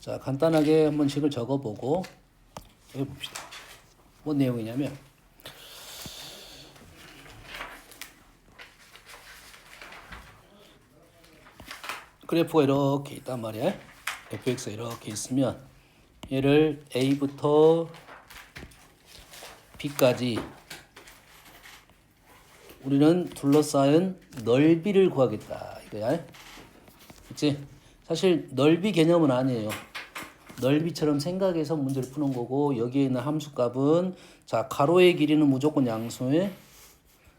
자, 간단하게 한번 식을 적어보고 해봅시다. 뭔 내용이냐면 그래프가 이렇게 있단 말이야. fx가 이렇게 있으면 얘를 a부터 b까지 우리는 둘러싸인 넓이를 구하겠다 이거야. 그치? 사실 넓이 개념은 아니에요. 넓이처럼 생각해서 문제를 푸는 거고, 여기에 있는 함수값은 자, 가로의 길이는 무조건 양수에,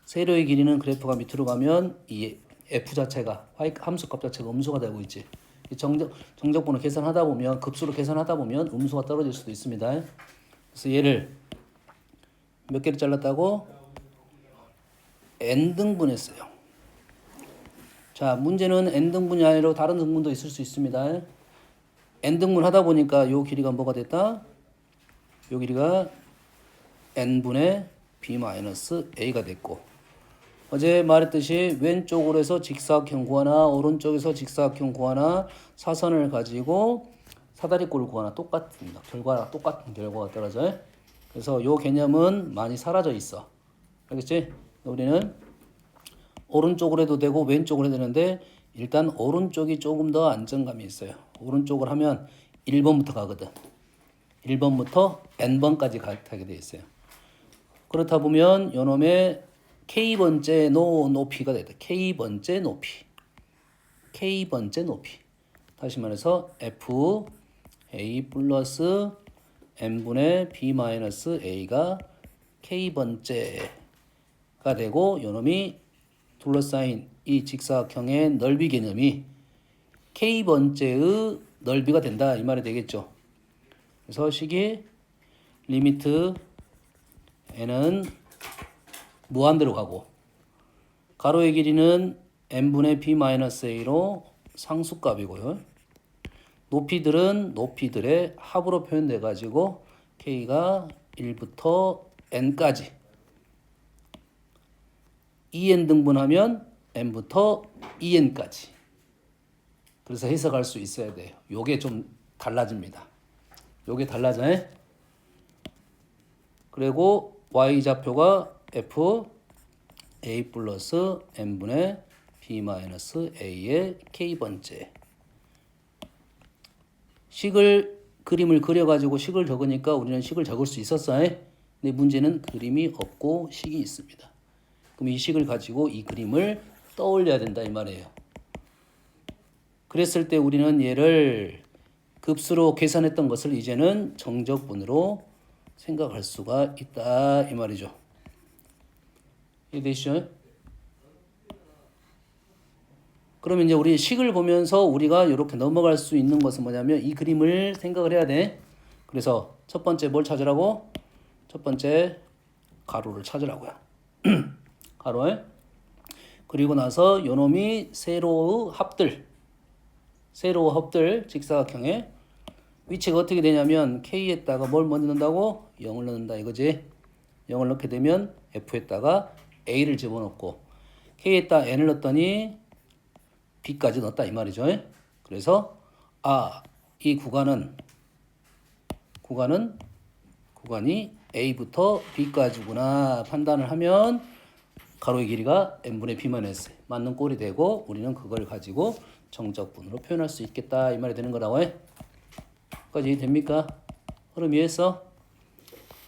세로의 길이는 그래프가 밑으로 가면 이 f 자체가 함수값 자체가 음수가 되고 있지. 정적분을 계산하다 보면, 급수로 계산하다 보면 음수가 떨어질 수도 있습니다. 그래서 얘를 몇 개를 잘랐다고? n등분했어요. 자, 문제는 n등분이 아니라 다른 등분도 있을 수 있습니다. n등분 하다 보니까 요 길이가 뭐가 됐다? 요 길이가 n분의 b-a가 됐고, 어제 말했듯이 왼쪽으로 해서 직사각형 구하나 오른쪽에서 직사각형 구하나 사선을 가지고 사다리꼴을 구하나 똑같습니다. 똑같은 결과가 떨어져요. 그래서 요 개념은 많이 사라져 있어. 알겠지? 우리는 오른쪽으로 해도 되고 왼쪽으로 해도 되는데, 일단 오른쪽이 조금 더 안정감이 있어요. 오른쪽을 하면 1번부터 가거든. 1번부터 n번까지 가게 돼 있어요. 그렇다 보면 요놈의 k번째 높이가 되다. k번째 높이. k번째 높이. 다시 말해서 f a 플러스 n분의 b-a가 k번째가 되고, 요놈이 둘러싸인 이 직사각형의 넓이 개념이 k번째의 넓이가 된다 이 말이 되겠죠. 그래서 식이 리미트 n은 무한대로 가고, 가로의 길이는 n분의 b-a로 상수값이고요. 높이들은 높이들의 합으로 표현돼 가지고 k가 1부터 n까지 2n 등분하면 n부터 2n까지. 그래서 해석할 수 있어야 돼요. 요게 좀 달라집니다. 요게 달라져요. 그리고 y좌표가 f a 플러스 n분의 b-a의 k번째. 그림을 그려가지고 식을 적으니까 우리는 식을 적을 수 있었어요. 근데 문제는 그림이 없고 식이 있습니다. 그럼 이 식을 가지고 이 그림을 떠올려야 된다 이 말이에요. 그랬을 때 우리는 얘를 급수로 계산했던 것을 이제는 정적분으로 생각할 수가 있다 이 말이죠. 이해되시죠? 그러면 이제 우리 식을 보면서 우리가 이렇게 넘어갈 수 있는 것은 뭐냐면 이 그림을 생각을 해야 돼. 그래서 첫 번째 뭘 찾으라고? 첫 번째 가로를 찾으라고요. 가로에. 그리고 나서 요놈이 세로의 합들 직사각형의 위치가 어떻게 되냐면 K에다가 뭘 먼저 넣는다고? 0을 넣는다 이거지. 0을 넣게 되면 F에다가 A를 집어넣고, K에다 N을 넣었더니 B까지 넣었다 이 말이죠. 그래서 이 구간이 A부터 B까지구나 판단을 하면 가로의 길이가 n분의 b-s 맞는 꼴이 되고, 우리는 그걸 가지고 정적분으로 표현할 수 있겠다 이 말이 되는 거라고 해. 까지 됩니까? 흐름 이해했어?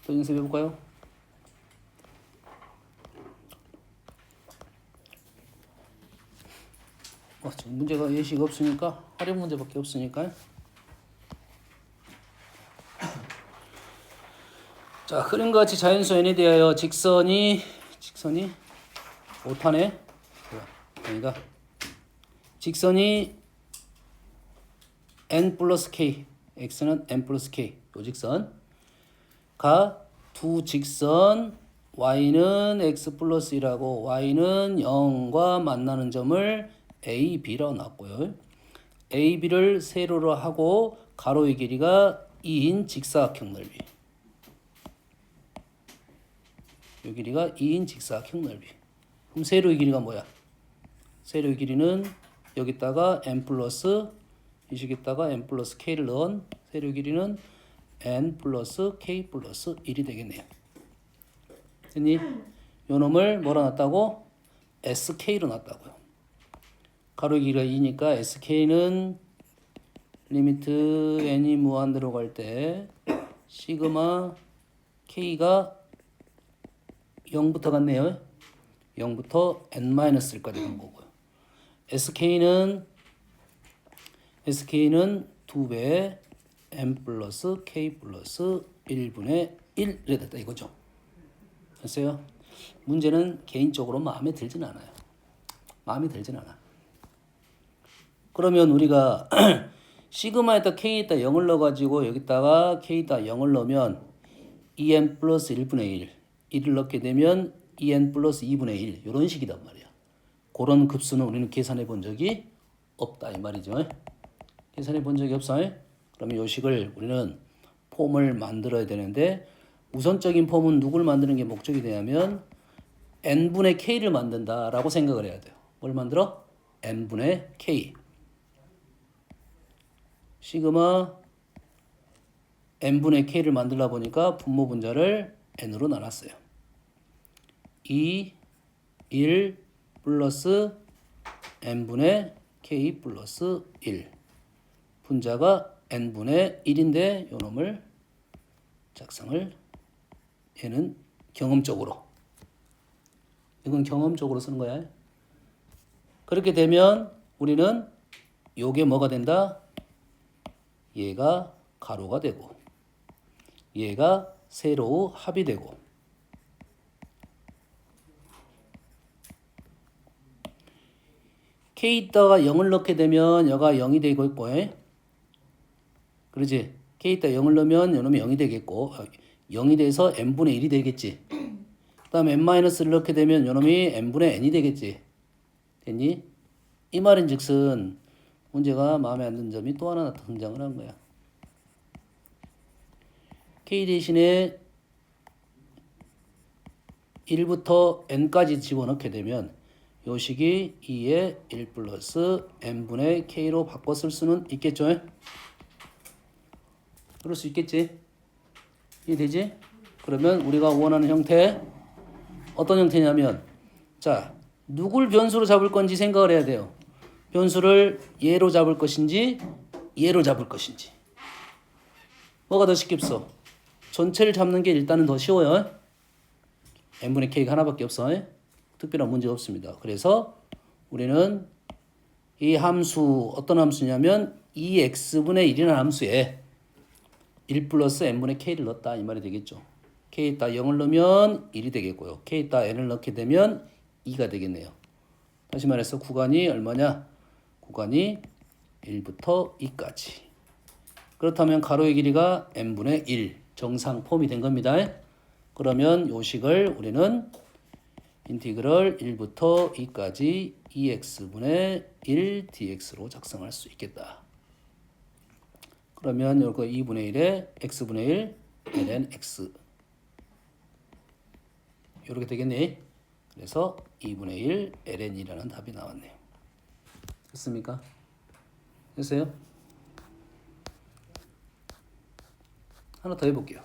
또 연습해 볼까요? 지금 문제가 예시가 없으니까, 활용 문제밖에 없으니까. 자, 흐름과 같이 자연수 n에 대하여 직선이 오타네. 아니다. 직선이 n 플러스 k, x는 n 플러스 k, 요 직선가 두 직선 y는 x 플러스 1하고 y는 0과 만나는 점을 a, b라고 놨고요. a, b를 세로로 하고 가로의 길이가 2인 직사각형 넓이. 요 길이가 2인 직사각형 넓이. 그럼 세로의 길이가 뭐야? 세로의 길이는 여기다가 n 플러스 이 식에다가 n 플러스 k를 넣은 세로 길이는 n 플러스 k 플러스 1이 되겠네요. 됐니? 요 놈을 뭐라 놨다고? sk로 놨다고요. 가로 길이가 2니까 sk는 리미트 n이 무한대로 갈 때 시그마 k가 0부터 갔네요. 0부터 n-1까지 간 거고요. sk는 2배 n 플러스 k 플러스 1분의 1 이래 됐다 이거죠. 됐어요? 문제는 개인적으로 마음에 들진 않아요. 마음에 들진 않아. 그러면 우리가 시그마에다 k에다 0을 넣어가지고 여기다가 k에다 0을 넣으면 2n 플러스 1분의 1을 넣게 되면 2n 플러스 2분의 1 이런 식이단 말이야. 그런 급수는 우리는 계산해 본 적이 없다 이 말이죠. 계산해 본 적이 없어. 그러면 이 식을 우리는 폼을 만들어야 되는데 우선적인 폼은 누굴 만드는 게 목적이 되냐면 n분의 k를 만든다라고 생각을 해야 돼요. 뭘 만들어? n분의 k. 시그마 n분의 k를 만들다 보니까 분모 분자를 n으로 나눴어요. 2, 1 플러스 n분의 k 플러스 1. 분자가 n분의 1인데 요 놈을 작성을 얘는 경험적으로 이건 경험적으로 쓰는 거야. 그렇게 되면 우리는 요게 뭐가 된다? 얘가 가로가 되고 얘가 세로의 합이 되고 k에다가 0을 넣게 되면 여가 0이 되고 있고 그러지? k에다 0을 넣으면 요놈이 0이 되겠고 0이 돼서 n분의 1이 되겠지. 그 다음에 n-를 넣게 되면 요놈이 n분의 n이 되겠지. 됐니? 이 말인 즉슨 문제가 마음에 안 드는 점이 또 하나 등장을 한 거야. k 대신에 1부터 n까지 집어넣게 되면 요 식이 2의 1 플러스 n분의 k로 바꿔 쓸 수는 있겠죠? 그럴 수 있겠지? 이해되지? 그러면 우리가 원하는 형태 어떤 형태냐면 자 누굴 변수로 잡을 건지 생각을 해야 돼요. 변수를 얘로 잡을 것인지 얘로 잡을 것인지 뭐가 더 쉽겠어? 전체를 잡는 게 일단은 더 쉬워요. n분의 k가 하나밖에 없어. 특별한 문제가 없습니다. 그래서 우리는 이 함수 어떤 함수냐면 2x분의 1이라는 함수에 1 플러스 n분의 k를 넣었다 이 말이 되겠죠. k에다 0을 넣으면 1이 되겠고요. k에다 n을 넣게 되면 2가 되겠네요. 다시 말해서 구간이 얼마냐? 구간이 1부터 2까지. 그렇다면 가로의 길이가 n분의 1 정상 폼이 된 겁니다. 그러면 요 식을 우리는 인티그럴 1부터 2까지 2x분의 1 dx로 작성할 수 있겠다. 그러면 이거 2분의 1에 x분의 1 ln x 이렇게 되겠네. 그래서 2분의 1 ln이라는 답이 나왔네요. 됐습니까? 됐어요? 하나 더 해볼게요.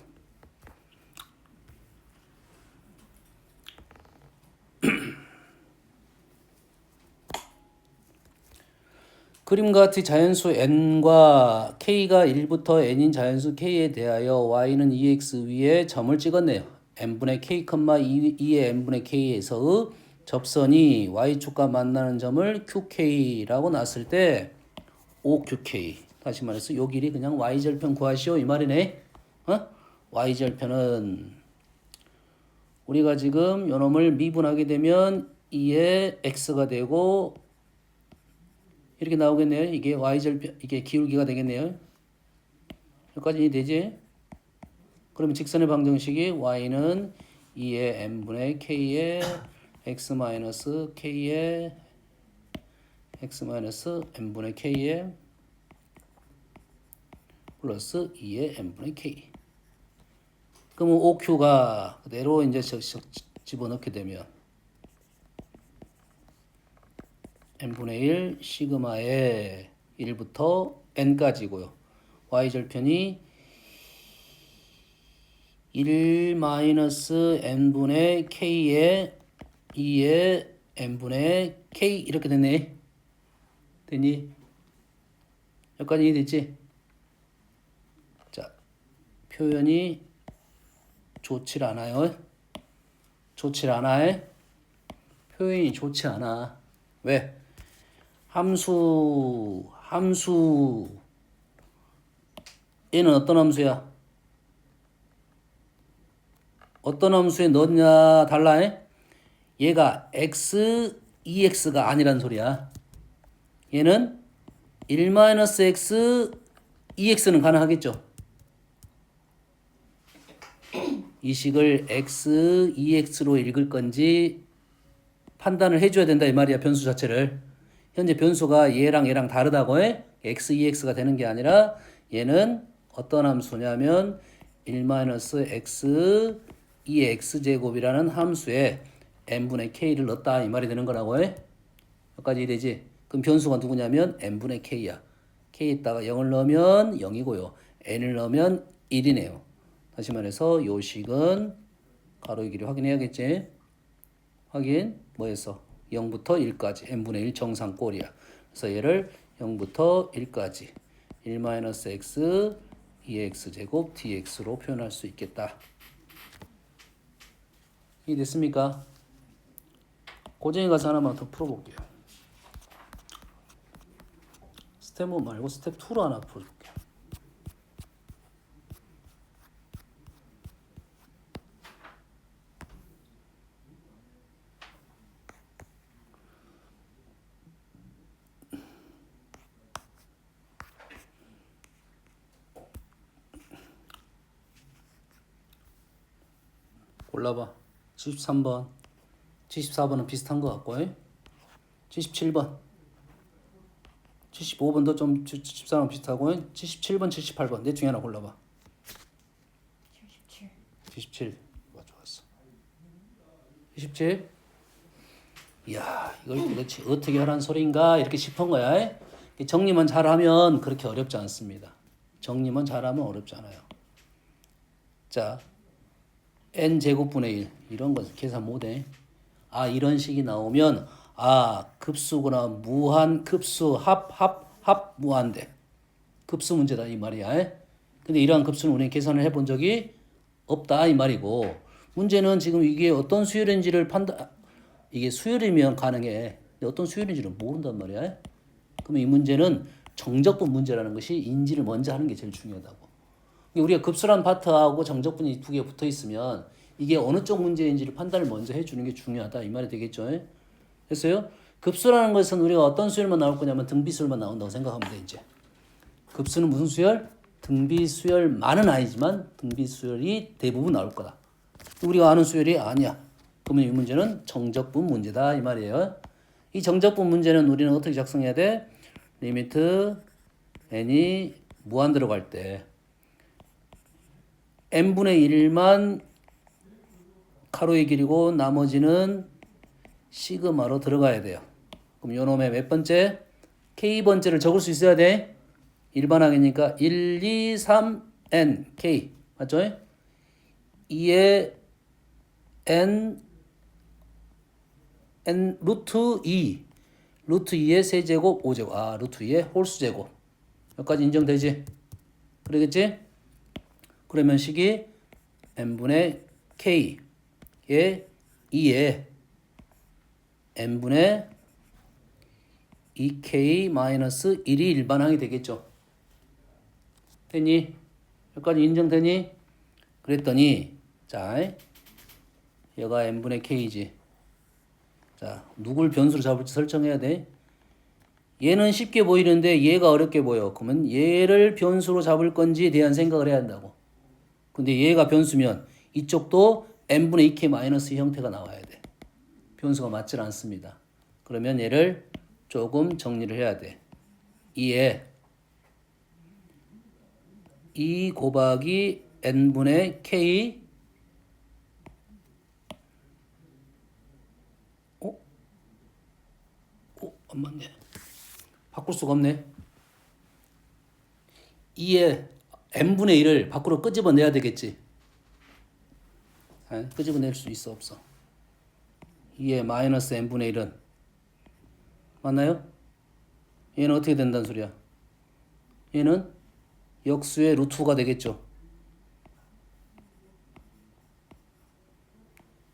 그림과 같이 자연수 n과 k가 1부터 n인 자연수 k에 대하여 y는 2x 위에 점을 찍었네요. n분의 k, 2의 n분의 k에서의 접선이 y축과 만나는 점을 qk라고 놨을 때 OQK 다시 말해서 요 길이 그냥 y절편 구하시오 이 말이네. y절편은 우리가 지금 요 놈을 미분하게 되면 2의 x가 되고 이렇게 나오겠네요. 이게 y절편 이게 기울기가 되겠네요. 여기까지 되지? 그러면 직선의 방정식이 y는 2의 n분의 k의 x 마이너스 k의 x 마이너스 n분의 k의 플러스 2의 n분의 k. 그러면 OQ가 그대로 이제 집어넣게 되면 n분의 1 시그마에 1부터 n까지고요. y절편이 1-n분의 k에 2의 n분의 k 이렇게 됐네. 됐니? 여기까지 이해됐지? 자, 표현이 좋질 않아요. 좋질 않아. 표현이 좋지 않아. 왜? 함수 얘는 어떤 함수야? 어떤 함수에 넣냐 달라. 얘가 x, 2x가 아니란 소리야. 얘는 1-x, 2x는 가능하겠죠. 이 식을 x, 2x로 읽을 건지 판단을 해줘야 된다 이 말이야. 변수 자체를. 현재 변수가 얘랑 다르다고 해. x, 2x가 되는 게 아니라 얘는 어떤 함수냐면 1-x, 2의 x제곱이라는 함수에 n분의 k를 넣었다 이 말이 되는 거라고 해. 여기까지 이해되지? 그럼 변수가 누구냐면 n분의 k야. k에다가 0을 넣으면 0이고요. n을 넣으면 1이네요. 다시 말해서 요 식은 가로의 길이 확인해야겠지? 확인 뭐였어? 0부터 1까지 n분의 1 정상꼴이야. 그래서 얘를 0부터 1까지 1-x 2x제곱 dx로 표현할 수 있겠다. 이해됐습니까? 고정에 가서 하나만 더 풀어볼게요. 스텝 1 말고 스텝 2로 하나 풀어볼게요. 골라봐. 73번, 74번은 비슷한 것 같고 77번, 75번도 좀 74번 비슷하고 77번, 78번 내 중에 하나 골라봐. 77. 77. 좋았어. 77. 이야, 이걸 도대체 어떻게 하라는 소리인가 이렇게 싶은 거야. 정리만 잘하면 그렇게 어렵지 않습니다. 정리만 잘하면 어렵지 않아요. 자, n제곱분의 1 이런 거 계산 못해. 아, 이런 식이 나오면 아, 급수구나. 무한 급수 합 무한대. 급수 문제다 이 말이야. 근데 이러한 급수는 우리는 계산을 해본 적이 없다 이 말이고, 문제는 지금 이게 어떤 수열인지를 이게 수열이면 가능해. 근데 어떤 수열인지를 모른단 말이야. 그러면 이 문제는 정적분 문제라는 것이 인지를 먼저 하는 게 제일 중요하다고. 우리가 급수란 파트하고 정적분이 두 개 붙어 있으면 이게 어느 쪽 문제인지를 판단을 먼저 해주는 게 중요하다 이 말이 되겠죠. 됐어요? 급수라는 것은 우리가 어떤 수열만 나올 거냐면 등비수열만 나온다고 생각하면 돼 이제. 급수는 무슨 수열? 등비수열만은 아니지만 등비수열이 대부분 나올 거다. 우리가 아는 수열이 아니야. 그러면 이 문제는 정적분 문제다 이 말이에요. 이 정적분 문제는 우리는 어떻게 작성해야 돼? 리미트 n이 무한 들어갈 때 n분의 1만 가로의 길이고 나머지는 시그마로 들어가야 돼요. 그럼 요 놈의 몇 번째? k번째를 적을 수 있어야 돼. 일반항이니까 1, 2, 3, n, k. 맞죠? 2에 n 루트 2. 루트 2의 세제곱 5제곱. 아, 루트 2의 홀수제곱. 여기까지 인정되지? 그러겠지? 그러면 식이 n분의 k의 2에 n분의 2k-1이 일반항이 되겠죠. 됐니? 여기까지 인정되니? 그랬더니 자, 얘가 n분의 k지. 자, 누굴 변수로 잡을지 설정해야 돼. 얘는 쉽게 보이는데 얘가 어렵게 보여. 그러면 얘를 변수로 잡을 건지에 대한 생각을 해야 한다고. 근데 얘가 변수면 이쪽도 n분의 2k-의 형태가 나와야 돼. 변수가 맞질 않습니다. 그러면 얘를 조금 정리를 해야 돼. 2에 2 곱하기 n분의 k 안 맞네. 바꿀 수가 없네. 2의 n분의 1을 밖으로 끄집어내야 되겠지. 끄집어낼 수 있어 없어? 2의 마이너스 n분의 1은 맞나요? 얘는 어떻게 된다는 소리야? 얘는 역수의 루트가 되겠죠.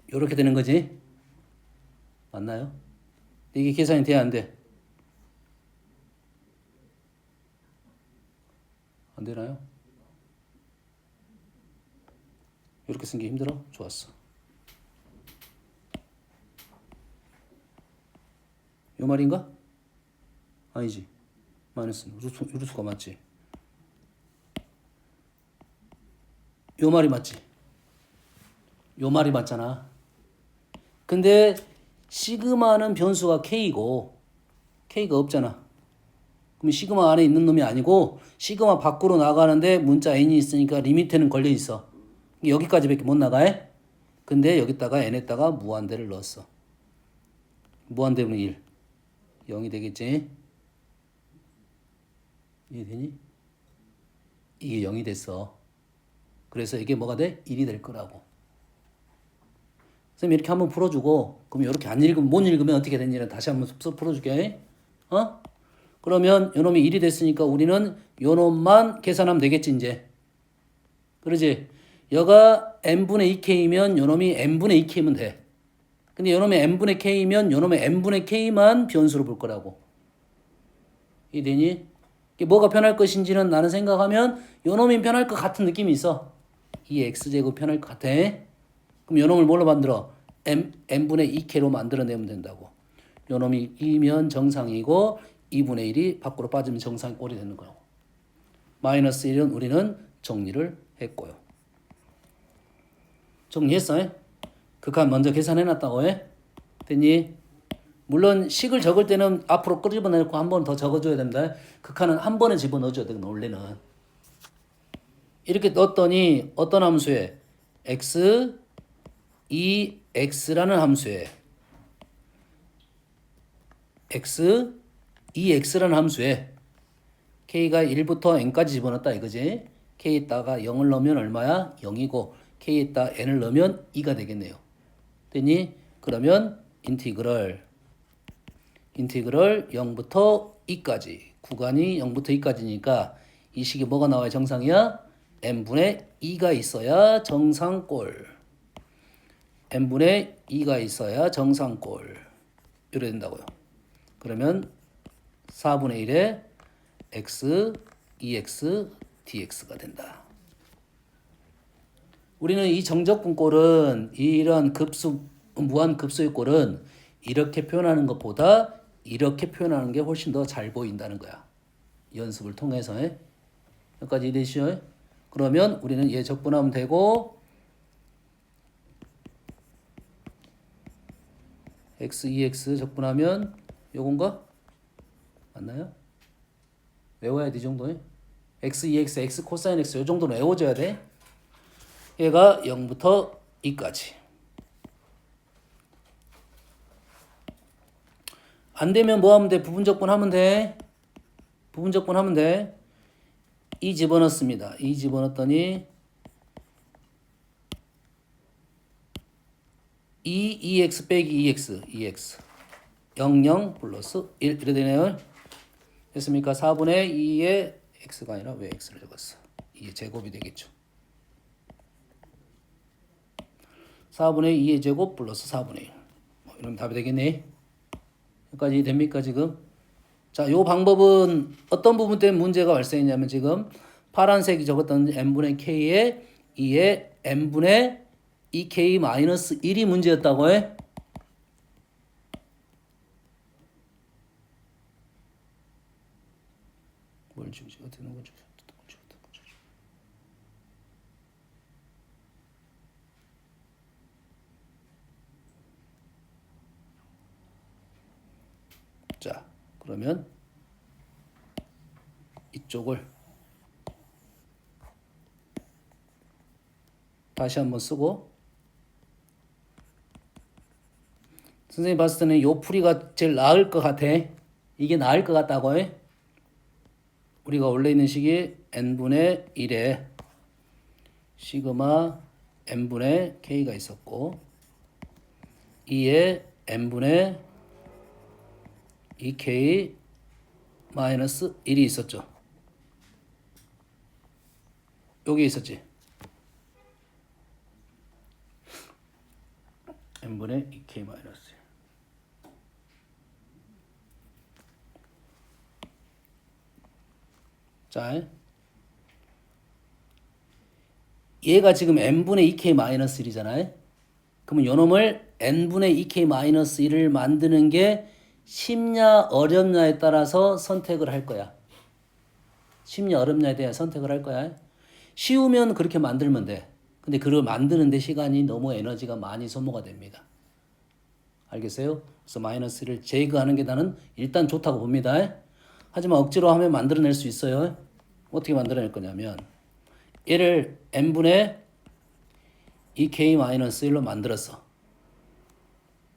이렇게 되는 거지. 맞나요? 이게 계산이 돼야 안 돼? 안 되나요? 이렇게 쓴 게 힘들어? 좋았어. 요 말인가? 아니지. 마이너스 루트가 맞지. 요 말이 맞지. 요 말이 맞잖아. 근데 시그마는 변수가 k고 k가 없잖아. 그럼 시그마 안에 있는 놈이 아니고 시그마 밖으로 나가는데 문자 n이 있으니까 리미트는 걸려 있어. 여기까지밖에 못 나가. 근데 여기다가 n에다가 무한대를 넣었어. 무한대분의 1. 0이 되겠지. 이해되니? 이게 0이 됐어. 그래서 이게 뭐가 돼? 1이 될 거라고. 선생님 이렇게 한번 풀어주고 그럼 이렇게 안 읽으면 못 읽으면 어떻게 되는지는 다시 한번 풀어줄게. 그러면 요놈이 1이 됐으니까 우리는 요놈만 계산하면 되겠지 이제. 그러지? 여가 n분의 2k면 요놈이 n분의 2k면 돼. 근데 요놈의 n분의 k면 요놈의 n분의 k만 변수로 볼 거라고. 이해되니? 이게 뭐가 변할 것인지는 나는 생각하면 요놈이 변할 것 같은 느낌이 있어. 이 x제곱 변할 것 같아. 그럼 요놈을 뭘로 만들어? n분의 2k로 만들어내면 된다고. 요놈이 2면 정상이고 2분의 1이 밖으로 빠지면 정상이 꼴이 되는 거고. 마이너스 1은 우리는 정리를 했고요. 정리했어? 극한 먼저 계산해놨다고 해? 됐니? 물론 식을 적을 때는 앞으로 끄집어내고 한 번 더 적어줘야 된다. 극한은 한 번에 집어넣어줘야 되거든 원래는. 이렇게 넣었더니 어떤 함수에 x, 2x라는 함수에 x, 2x라는 함수에 k가 1부터 n까지 집어넣었다 이거지. k에다가 0을 넣으면 얼마야? 0이고 k에다 n을 넣으면 2가 되겠네요. 됐니? 그러면 인티그럴 0부터 2까지 구간이 0부터 2까지니까 이 식이 뭐가 나와야 정상이야? n분의 2가 있어야 정상꼴. n분의 2가 있어야 정상꼴. 이래 된다고요. 그러면 4분의 1에 x, 2x, dx가 된다. 우리는 이 정적분꼴은 이런 무한 급수의 꼴은 이렇게 표현하는 것보다 이렇게 표현하는 게 훨씬 더 잘 보인다는 거야. 연습을 통해서. 여기까지 이해되시죠? 그러면 우리는 얘 적분하면 되고 x, 2x 적분하면 요건가? 맞나요? 외워야 돼, 이 정도에. x, 2x, x 코사인 x 요 정도는 외워줘야 돼. 얘가 0부터 2까지. 안 되면 뭐 하면 돼? 부분적분 하면 돼. 부분적분 하면 돼. 2 집어넣습니다. 2 집어넣었더니 2x 빼기 2x 00 플러스 1 이래 되네요. 됐습니까? 4분의 2의 x가 아니라 왜 x를 적었어? 2의 제곱이 되겠죠. 4분의 2의 제곱 플러스 4분의 1 이러면 답이 되겠네. 여기까지 됩니까 지금? 자, 요 방법은 어떤 부분 때문에 문제가 발생했냐면 지금 파란색이 적었던 n분의 k에 2의 n분의 2k 마이너스 1이 문제였다고 해? 뭘 주지? 어떻게 하는 거지? 자, 그러면 이쪽을 다시 한번 쓰고 선생님 봤을 때는 요 풀이가 제일 나을 것 같아. 이게 나을 것 같다고 해. 우리가 원래 있는 식이 n분의 1에 시그마 n분의 k가 있었고 2에 n분의 2k 마이너스 1이 있었죠. 여기 있었지. n분의 2k 마이너스 1. 자, 얘가 지금 n분의 2k 마이너스 1이잖아요. 그러면 요놈을 n분의 2k 마이너스 1을 만드는 게 쉽냐 어렵냐에 따라서 선택을 할 거야. 쉽냐 어렵냐에 대해 선택을 할 거야. 쉬우면 그렇게 만들면 돼. 근데 그걸 만드는데 시간이 너무 에너지가 많이 소모가 됩니다. 알겠어요? 그래서 마이너스를 제거하는 게 나는 일단 좋다고 봅니다. 하지만 억지로 하면 만들어낼 수 있어요. 어떻게 만들어낼 거냐면 얘를 n분의 2k-1로 만들었어.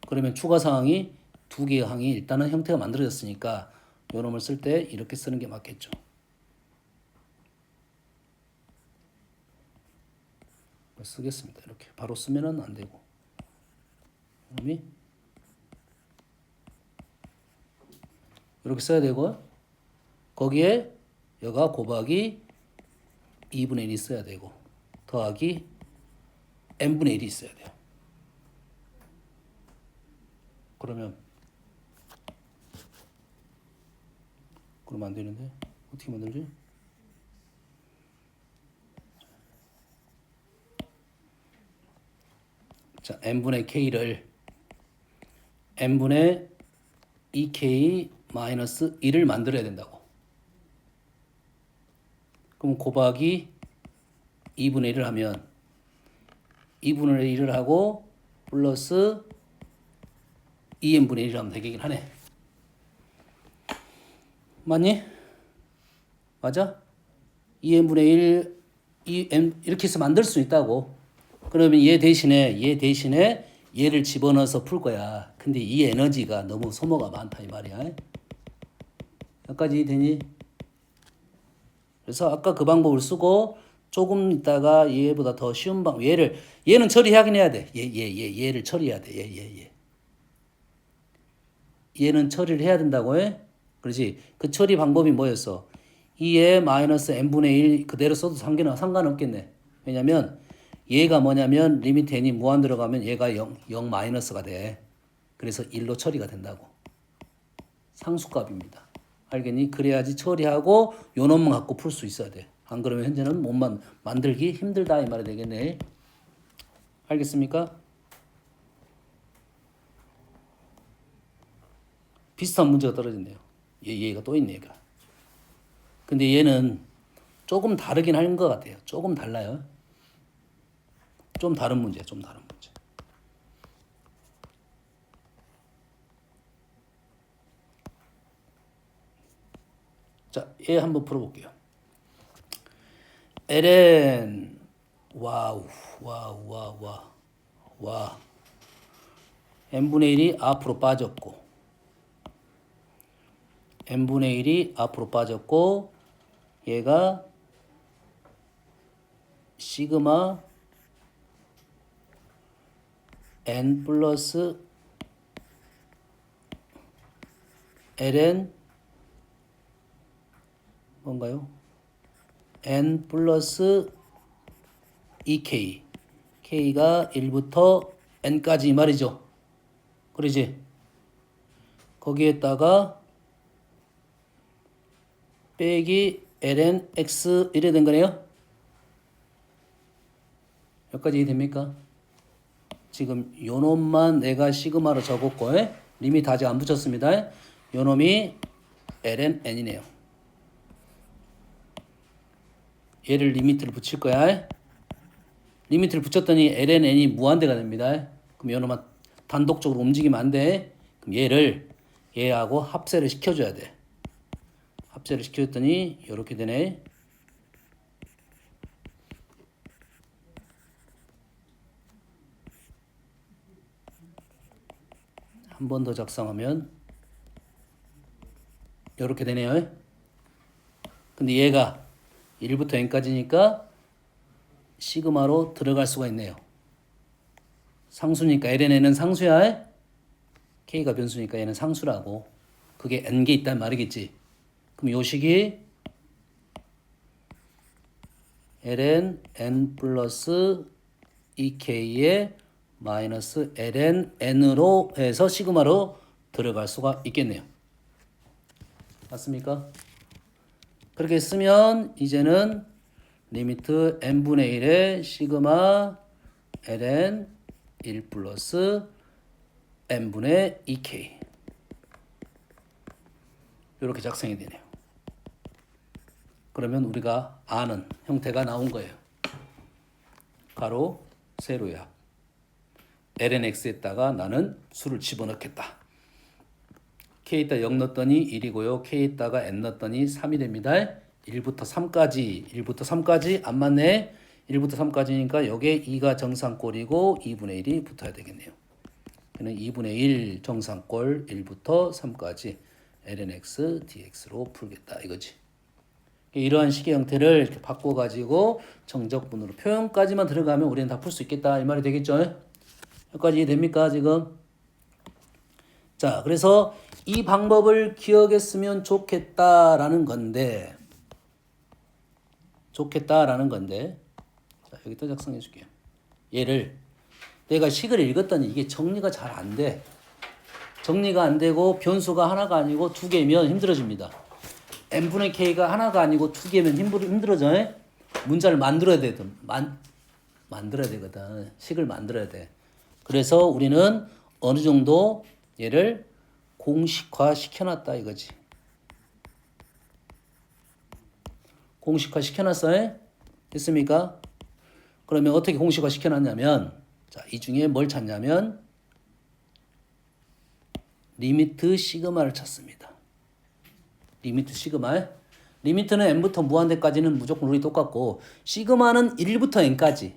그러면 추가 사항이 두 개의 항이 일단은 형태가 만들어졌으니까 요 놈을 쓸 때 이렇게 쓰는 게 맞겠죠. 쓰겠습니다. 이렇게 바로 쓰면은 안 되고 놈이 이렇게 써야 되고 거기에 여가 곱하기 2분의 1이 있어야 되고 더하기 n분의 1이 있어야 돼요. 그러면 안 되는데 어떻게 만들지? 자, n분의 k를 n분의 2k 마이너스 1을 만들어야 된다고. 그럼 곱하기 2분의 1을 하면 2분의 1을 하고 플러스 2n분의 1을 하면 되긴 하네. 맞니? 맞아? 2n분의 1 2n 이렇게 해서 만들 수 있다고. 그러면 얘 대신에 얘를 집어넣어서 풀 거야. 근데 이 에너지가 너무 소모가 많다 이 말이야. 여기까지 되니? 그래서 아까 그 방법을 쓰고 조금 있다가 얘보다 더 쉬운 방법. 얘는 처리하긴 해야 돼. 얘를 처리해야 돼. 얘는 처리를 해야 된다고 해. 그렇지. 그 처리 방법이 뭐였어? 2에 마이너스 n분의 1 그대로 써도 상관없겠네. 왜냐면 얘가 뭐냐면 리미트 n이 무한 들어가면 얘가 0 마이너스가 돼. 그래서 1로 처리가 된다고. 상수값입니다. 알겠니? 그래야지 처리하고 요 놈만 갖고 풀 수 있어야 돼. 안 그러면 현재는 몸만 만들기 힘들다 이 말이 되겠네. 알겠습니까? 비슷한 문제가 떨어진대요. 얘가 또 있네 얘가. 근데 얘는 조금 다르긴 하는 것 같아요. 조금 달라요. 좀 다른 문제. 자, 얘 한번 풀어볼게요. ln 와 n분의 1이 앞으로 빠졌고 n분의 1이 앞으로 빠졌고 얘가 시그마 n 플러스 ln 뭔가요? n 플러스 2k k가 1부터 n까지 이 말이죠. 그러지? 거기에다가 빼기 ln x 이래 된 거네요. 여기까지 이해됩니까? 지금 요 놈만 내가 시그마로 적었고 리미트 아직 안 붙였습니다. 요 놈이 ln n이네요. 얘를 리미트를 붙일 거야. 리미트를 붙였더니 ln n이 무한대가 됩니다. 그럼 요 놈만 단독적으로 움직이면 안 돼. 그럼 얘하고 합세를 시켜줘야 돼. 합세를 시켰더니 이렇게 되네. 한 번 더 작성하면 이렇게 되네요. 근데 얘가 1부터 n까지니까 시그마로 들어갈 수가 있네요. 상수니까 ln은 상수야. k가 변수니까 얘는 상수라고. 그게 n개 있단 말이겠지. 그럼 요 식이 ln n 플러스 2k에 마이너스 ln n으로 해서 시그마로 들어갈 수가 있겠네요. 맞습니까? 그렇게 쓰면 이제는 리미트 n분의 1의 시그마 ln 1 플러스 n분의 2k 이렇게 작성이 되네요. 그러면 우리가 아는 형태가 나온 거예요. 가로 세로야. ln x에다가 나는 수를 집어넣겠다. k에다 0 넣었더니 1이고요. k에다가 n 넣었더니 3이 됩니다. 1부터 3까지 안 맞네. 1부터 3까지니까 여기에 2가 정상꼴이고 2분의 1이 붙어야 되겠네요. 그는 2분의 1 정상꼴 1부터 3까지 ln x dx로 풀겠다 이거지. 이러한 식의 형태를 이렇게 바꿔가지고 정적분으로 표현까지만 들어가면 우리는 다 풀 수 있겠다 이 말이 되겠죠. 여기까지 이해됩니까 지금? 자, 그래서 이 방법을 기억했으면 좋겠다라는 건데 자, 여기 또 작성해 줄게요. 얘를 내가 식을 읽었더니 이게 정리가 잘 안 돼. 정리가 안 되고 변수가 하나가 아니고 두 개면 힘들어집니다. n분의 k가 하나가 아니고 두 개면 힘들어져. 문자를 만들어야 되거든. 만들어야 되거든. 식을 만들어야 돼. 그래서 우리는 어느 정도 얘를 공식화 시켜놨다 이거지. 공식화 시켜놨어요? 됐습니까? 그러면 어떻게 공식화 시켜놨냐면 자, 이 중에 뭘 찾냐면 리미트 시그마를 찾습니다. 리미트 시그마. 리미트는 n부터 무한대까지는 무조건 룰이 똑같고 시그마는 1부터 n까지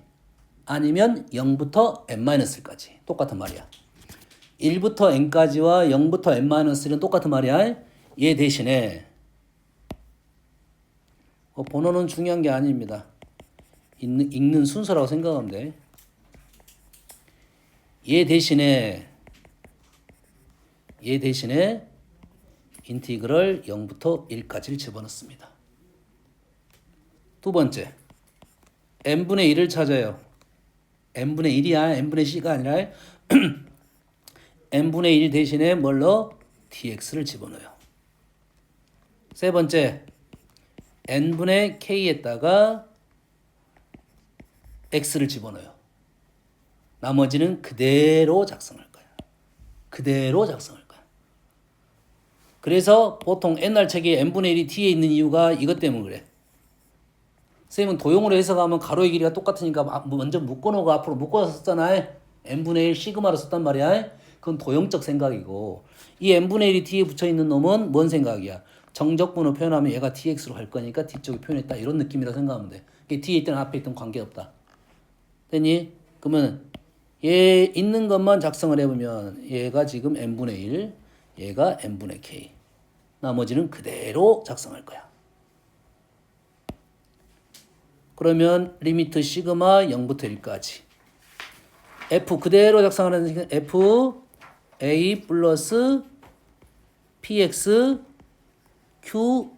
아니면 0부터 n-1까지 똑같은 말이야. 1부터 n까지와 0부터 n-1은 똑같은 말이야. 얘 대신에 번호는 중요한 게 아닙니다. 읽는 순서라고 생각하면 돼. 얘 대신에 인티그럴 0부터 1까지를 집어넣습니다. 두 번째, n분의 1을 찾아요. n분의 1이야. n분의 c가 아니라 n분의 1 대신에 뭘로? dx를 집어넣어요. 세 번째, n분의 k에다가 x를 집어넣어요. 나머지는 그대로 작성할 거야. 그래서 보통 옛날 책에 n분의 1이 뒤에 있는 이유가 이것 때문에 그래. 선생님은 도형으로 해석하면 가로의 길이가 똑같으니까 먼저 묶어놓고 앞으로 묶어서 썼잖아. n분의 1 시그마로 썼단 말이야. 그건 도형적 생각이고 이 n분의 1이 뒤에 붙어있는 놈은 뭔 생각이야? 정적분으로 표현하면 얘가 dx로 갈 거니까 뒤쪽에 표현했다 이런 느낌이라 생각하면 돼. 뒤에 있든 앞에 있든 관계없다. 됐니? 그러면 얘 있는 것만 작성을 해보면 얘가 지금 n분의 1, 얘가 n분의 k. 나머지는 그대로 작성할 거야. 그러면 리미트 시그마 0부터 1까지. f 그대로 작성하는 f a 플러스 px q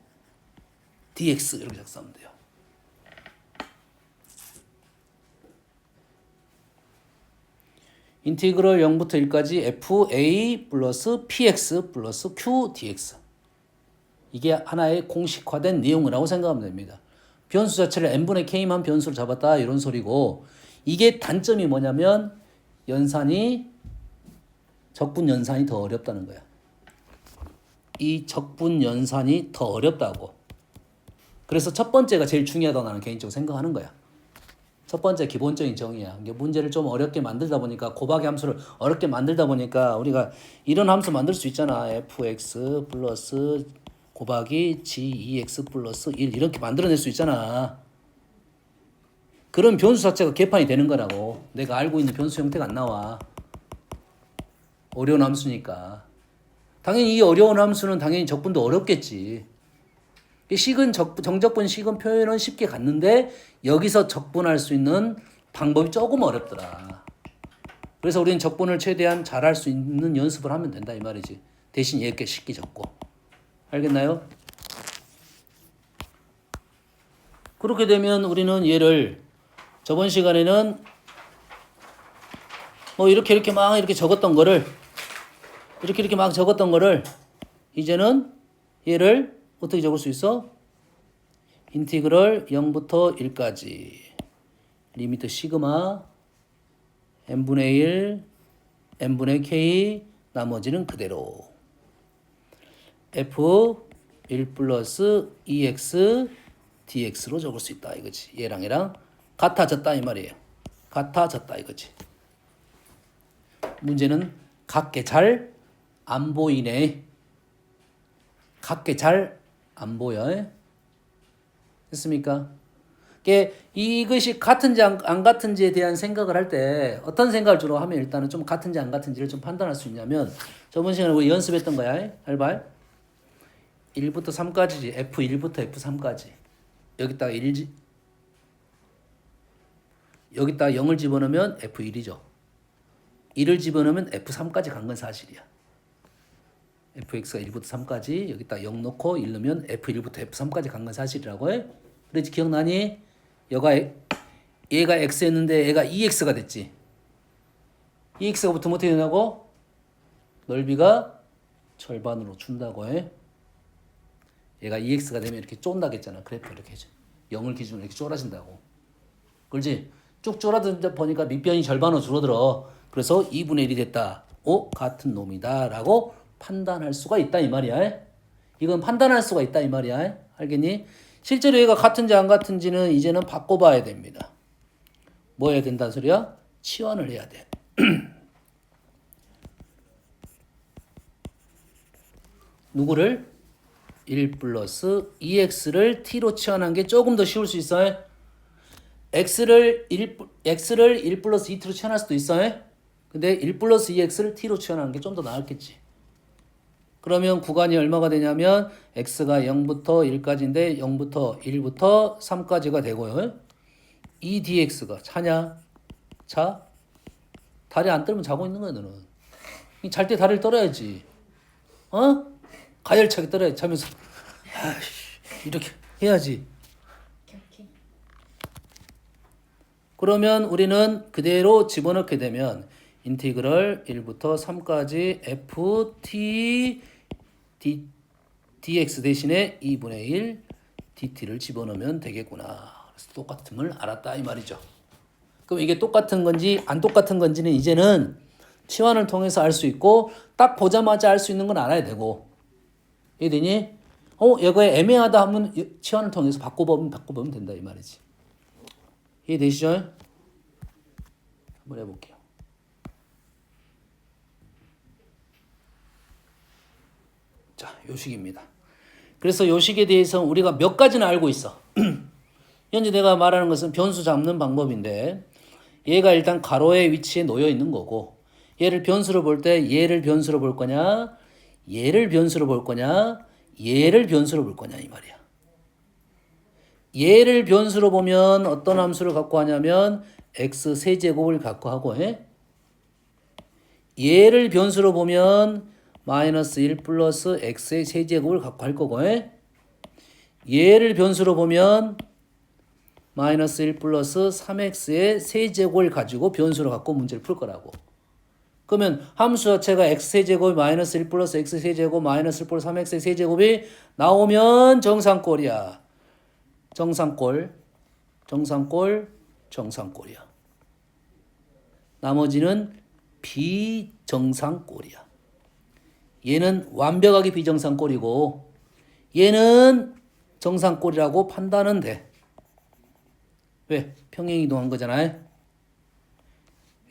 dx 이렇게 작성하면 돼요. 인티그럴 0부터 1까지 fa 플러스 px 플러스 q dx. 이게 하나의 공식화된 내용이라고 생각하면 됩니다. 변수 자체를 n분의 k만 변수로 잡았다 이런 소리고 이게 단점이 뭐냐면 적분 연산이 더 어렵다는 거야. 이 적분 연산이 더 어렵다고. 그래서 첫 번째가 제일 중요하다고 나는 개인적으로 생각하는 거야. 첫 번째 기본적인 정의야. 문제를 좀 어렵게 만들다 보니까 곱하기 함수를 어렵게 만들다 보니까 우리가 이런 함수 만들 수 있잖아. fx 플러스 곱하기 g2x 플러스 1 이렇게 만들어낼 수 있잖아. 그런 변수 자체가 개판이 되는 거라고. 내가 알고 있는 변수 형태가 안 나와. 어려운 함수니까. 당연히 이 어려운 함수는 당연히 적분도 어렵겠지. 정적분 식은 표현은 쉽게 갔는데 여기서 적분할 수 있는 방법이 조금 어렵더라. 그래서 우리는 적분을 최대한 잘할 수 있는 연습을 하면 된다 이 말이지. 대신 얘께 쉽게 적고. 알겠나요? 그렇게 되면 우리는 얘를 저번 시간에는 뭐 이렇게 막 이렇게 적었던 거를 이렇게 막 적었던 거를 이제는 얘를 어떻게 적을 수 있어? 인티그럴 0부터 1까지 리미트 시그마 n분의 1 n분의 k 나머지는 그대로 f 1 플러스 2x dx로 적을 수 있다 이거지. 얘랑 같아졌다 이 말이에요. 같아졌다 이거지. 문제는 같게 잘 안 보이네. 같게 잘 안 보여. 됐습니까? 이것이 같은지 안 같은지에 대한 생각을 할 때 어떤 생각을 주로 하면 일단은 좀 같은지 안 같은지를 좀 판단할 수 있냐면 저번 시간에 우리 연습했던 거야. 알발? 1부터 3까지지. F1부터 F3까지. 여기다가 1지. 여기다가 0을 집어넣으면 F1이죠. 1을 집어넣으면 F3까지 간 건 사실이야. fx가 1부터 3까지 여기다 0 넣고 1 넣으면 f1부터 f3까지 간 건 사실이라고 해. 그렇지 기억나니? 얘가 x였는데 얘가 2x가 됐지. 2x가 붙으면 어떻게 되냐고? 넓이가 절반으로 준다고 해. 얘가 2x가 되면 이렇게 쫀다고 했잖아. 그래프 이렇게 해줘. 0을 기준으로 이렇게 쫄아진다고. 그렇지? 쭉 쫄아들다 보니까 밑변이 절반으로 줄어들어. 그래서 2분의 1이 됐다. 같은 놈이다 라고 판단할 수가 있다 이 말이야. 이건 판단할 수가 있다 이 말이야. 알겠니? 실제로 얘가 같은지 안 같은지는 이제는 바꿔봐야 됩니다. 뭐 해야 된다는 소리야? 치환을 해야 돼. 누구를? 1 플러스 2x를 t로 치환한 게 조금 더 쉬울 수 있어요. x를 1 플러스 2t로 치환할 수도 있어요. 근데 1 플러스 2x를 t로 치환하는 게 좀 더 나았겠지. 그러면 구간이 얼마가 되냐면 x가 0부터 1까지인데 0부터 1부터 3까지가 되고요. 이 dx가 차냐? 자? 다리 안 떨면 자고 있는 거야 너는. 잘 때 다리를 떨어야지. 가열차게 떨어야지. 자면서 이렇게 해야지. 그러면 우리는 그대로 집어넣게 되면 인티그럴 1부터 3까지 ft dx 대신에 2분의 1 dt를 집어넣으면 되겠구나. 그래서 똑같음을 알았다 이 말이죠. 그럼 이게 똑같은 건지 안 똑같은 건지는 이제는 치환을 통해서 알 수 있고 딱 보자마자 알 수 있는 건 알아야 되고. 이해되니? 이거에 애매하다 하면 치환을 통해서 바꿔보면 된다 이 말이지. 이해되시죠? 한번 해볼게요. 자, 요식입니다. 그래서 요식에 대해서 우리가 몇 가지는 알고 있어. 현재 내가 말하는 것은 변수 잡는 방법인데 얘가 일단 가로의 위치에 놓여 있는 거고 얘를 변수로 볼 때 얘를 변수로 볼 거냐 얘를 변수로 볼 거냐 얘를 변수로 볼 거냐 이 말이야. 얘를 변수로 보면 어떤 함수를 갖고 하냐면 x 세제곱을 갖고 하고 얘를 변수로 보면 마이너스 1 플러스 x의 세제곱을 갖고 할 거고 얘를 변수로 보면 마이너스 1 플러스 3x의 세제곱을 가지고 변수로 갖고 문제를 풀 거라고. 그러면 함수 자체가 x세제곱이 마이너스 1 플러스 x세제곱 마이너스 1 플러스 3x의 세제곱이 나오면 정상꼴이야. 정상꼴. 정상꼴이야. 나머지는 비정상꼴이야. 얘는 완벽하게 비정상꼴이고 얘는 정상꼴이라고 판단은 돼. 왜? 평행이동한 거잖아요.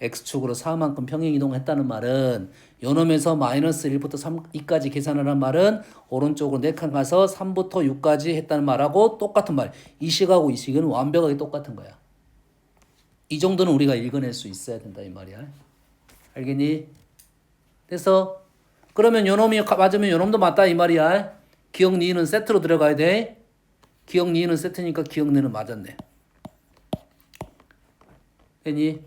x축으로 4만큼 평행이동했다는 말은 요놈에서 마이너스 1부터 2까지 계산하는 말은 오른쪽으로 4칸 가서 3부터 6까지 했다는 말하고 똑같은 말. 이 식하고 이 식은 완벽하게 똑같은 거야. 이 정도는 우리가 읽어낼 수 있어야 된다 이 말이야. 알겠니? 그래서 그러면 요놈이 맞으면 요놈도 맞다 이 말이야. 기억 니은 세트로 들어가야 돼. 기억 니은 세트니까 기억 니은 맞았네. 됐니?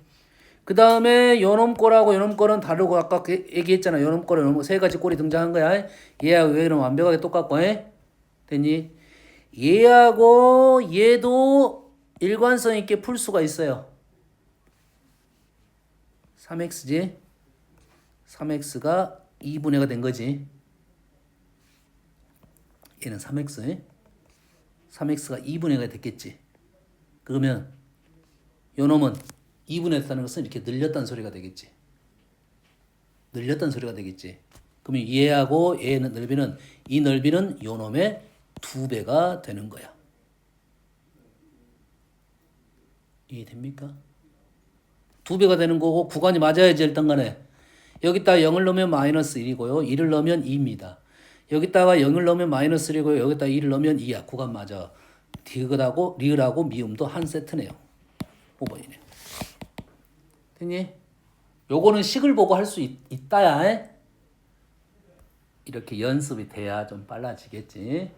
그 다음에 요놈 거라고 요놈 거는 다르고 아까 얘기했잖아. 요놈 거랑 요놈 세 가지 꼴이 등장한 거야. 얘하고 얘는 완벽하게 똑같고 됐니? 얘하고 얘도 일관성 있게 풀 수가 있어요. 3x지? 3x가 2분의가 된 거지. 얘는 3x. 3x가 2분의가 됐겠지. 그러면 요놈은 2분의 했다는 것은 이렇게 늘렸다는 소리가 되겠지. 늘렸다는 소리가 되겠지. 그러면 얘하고 얘의 넓이는 이 넓이는 요놈의 2배가 되는 거야. 이해됩니까? 2배가 되는 거고 구간이 맞아야지 일단 간에. 여기다가 0을 넣으면 마이너스 1이고요. 1을 넣으면 2입니다. 여기다가 0을 넣으면 마이너스 1이고요. 여기다가 2를 넣으면 2야. 구간 맞아. 디귿하고 리을하고 미음도 한 세트네요. 5번이네. 됐니? 요거는 식을 보고 할 수 있다야. 이렇게 연습이 돼야 좀 빨라지겠지.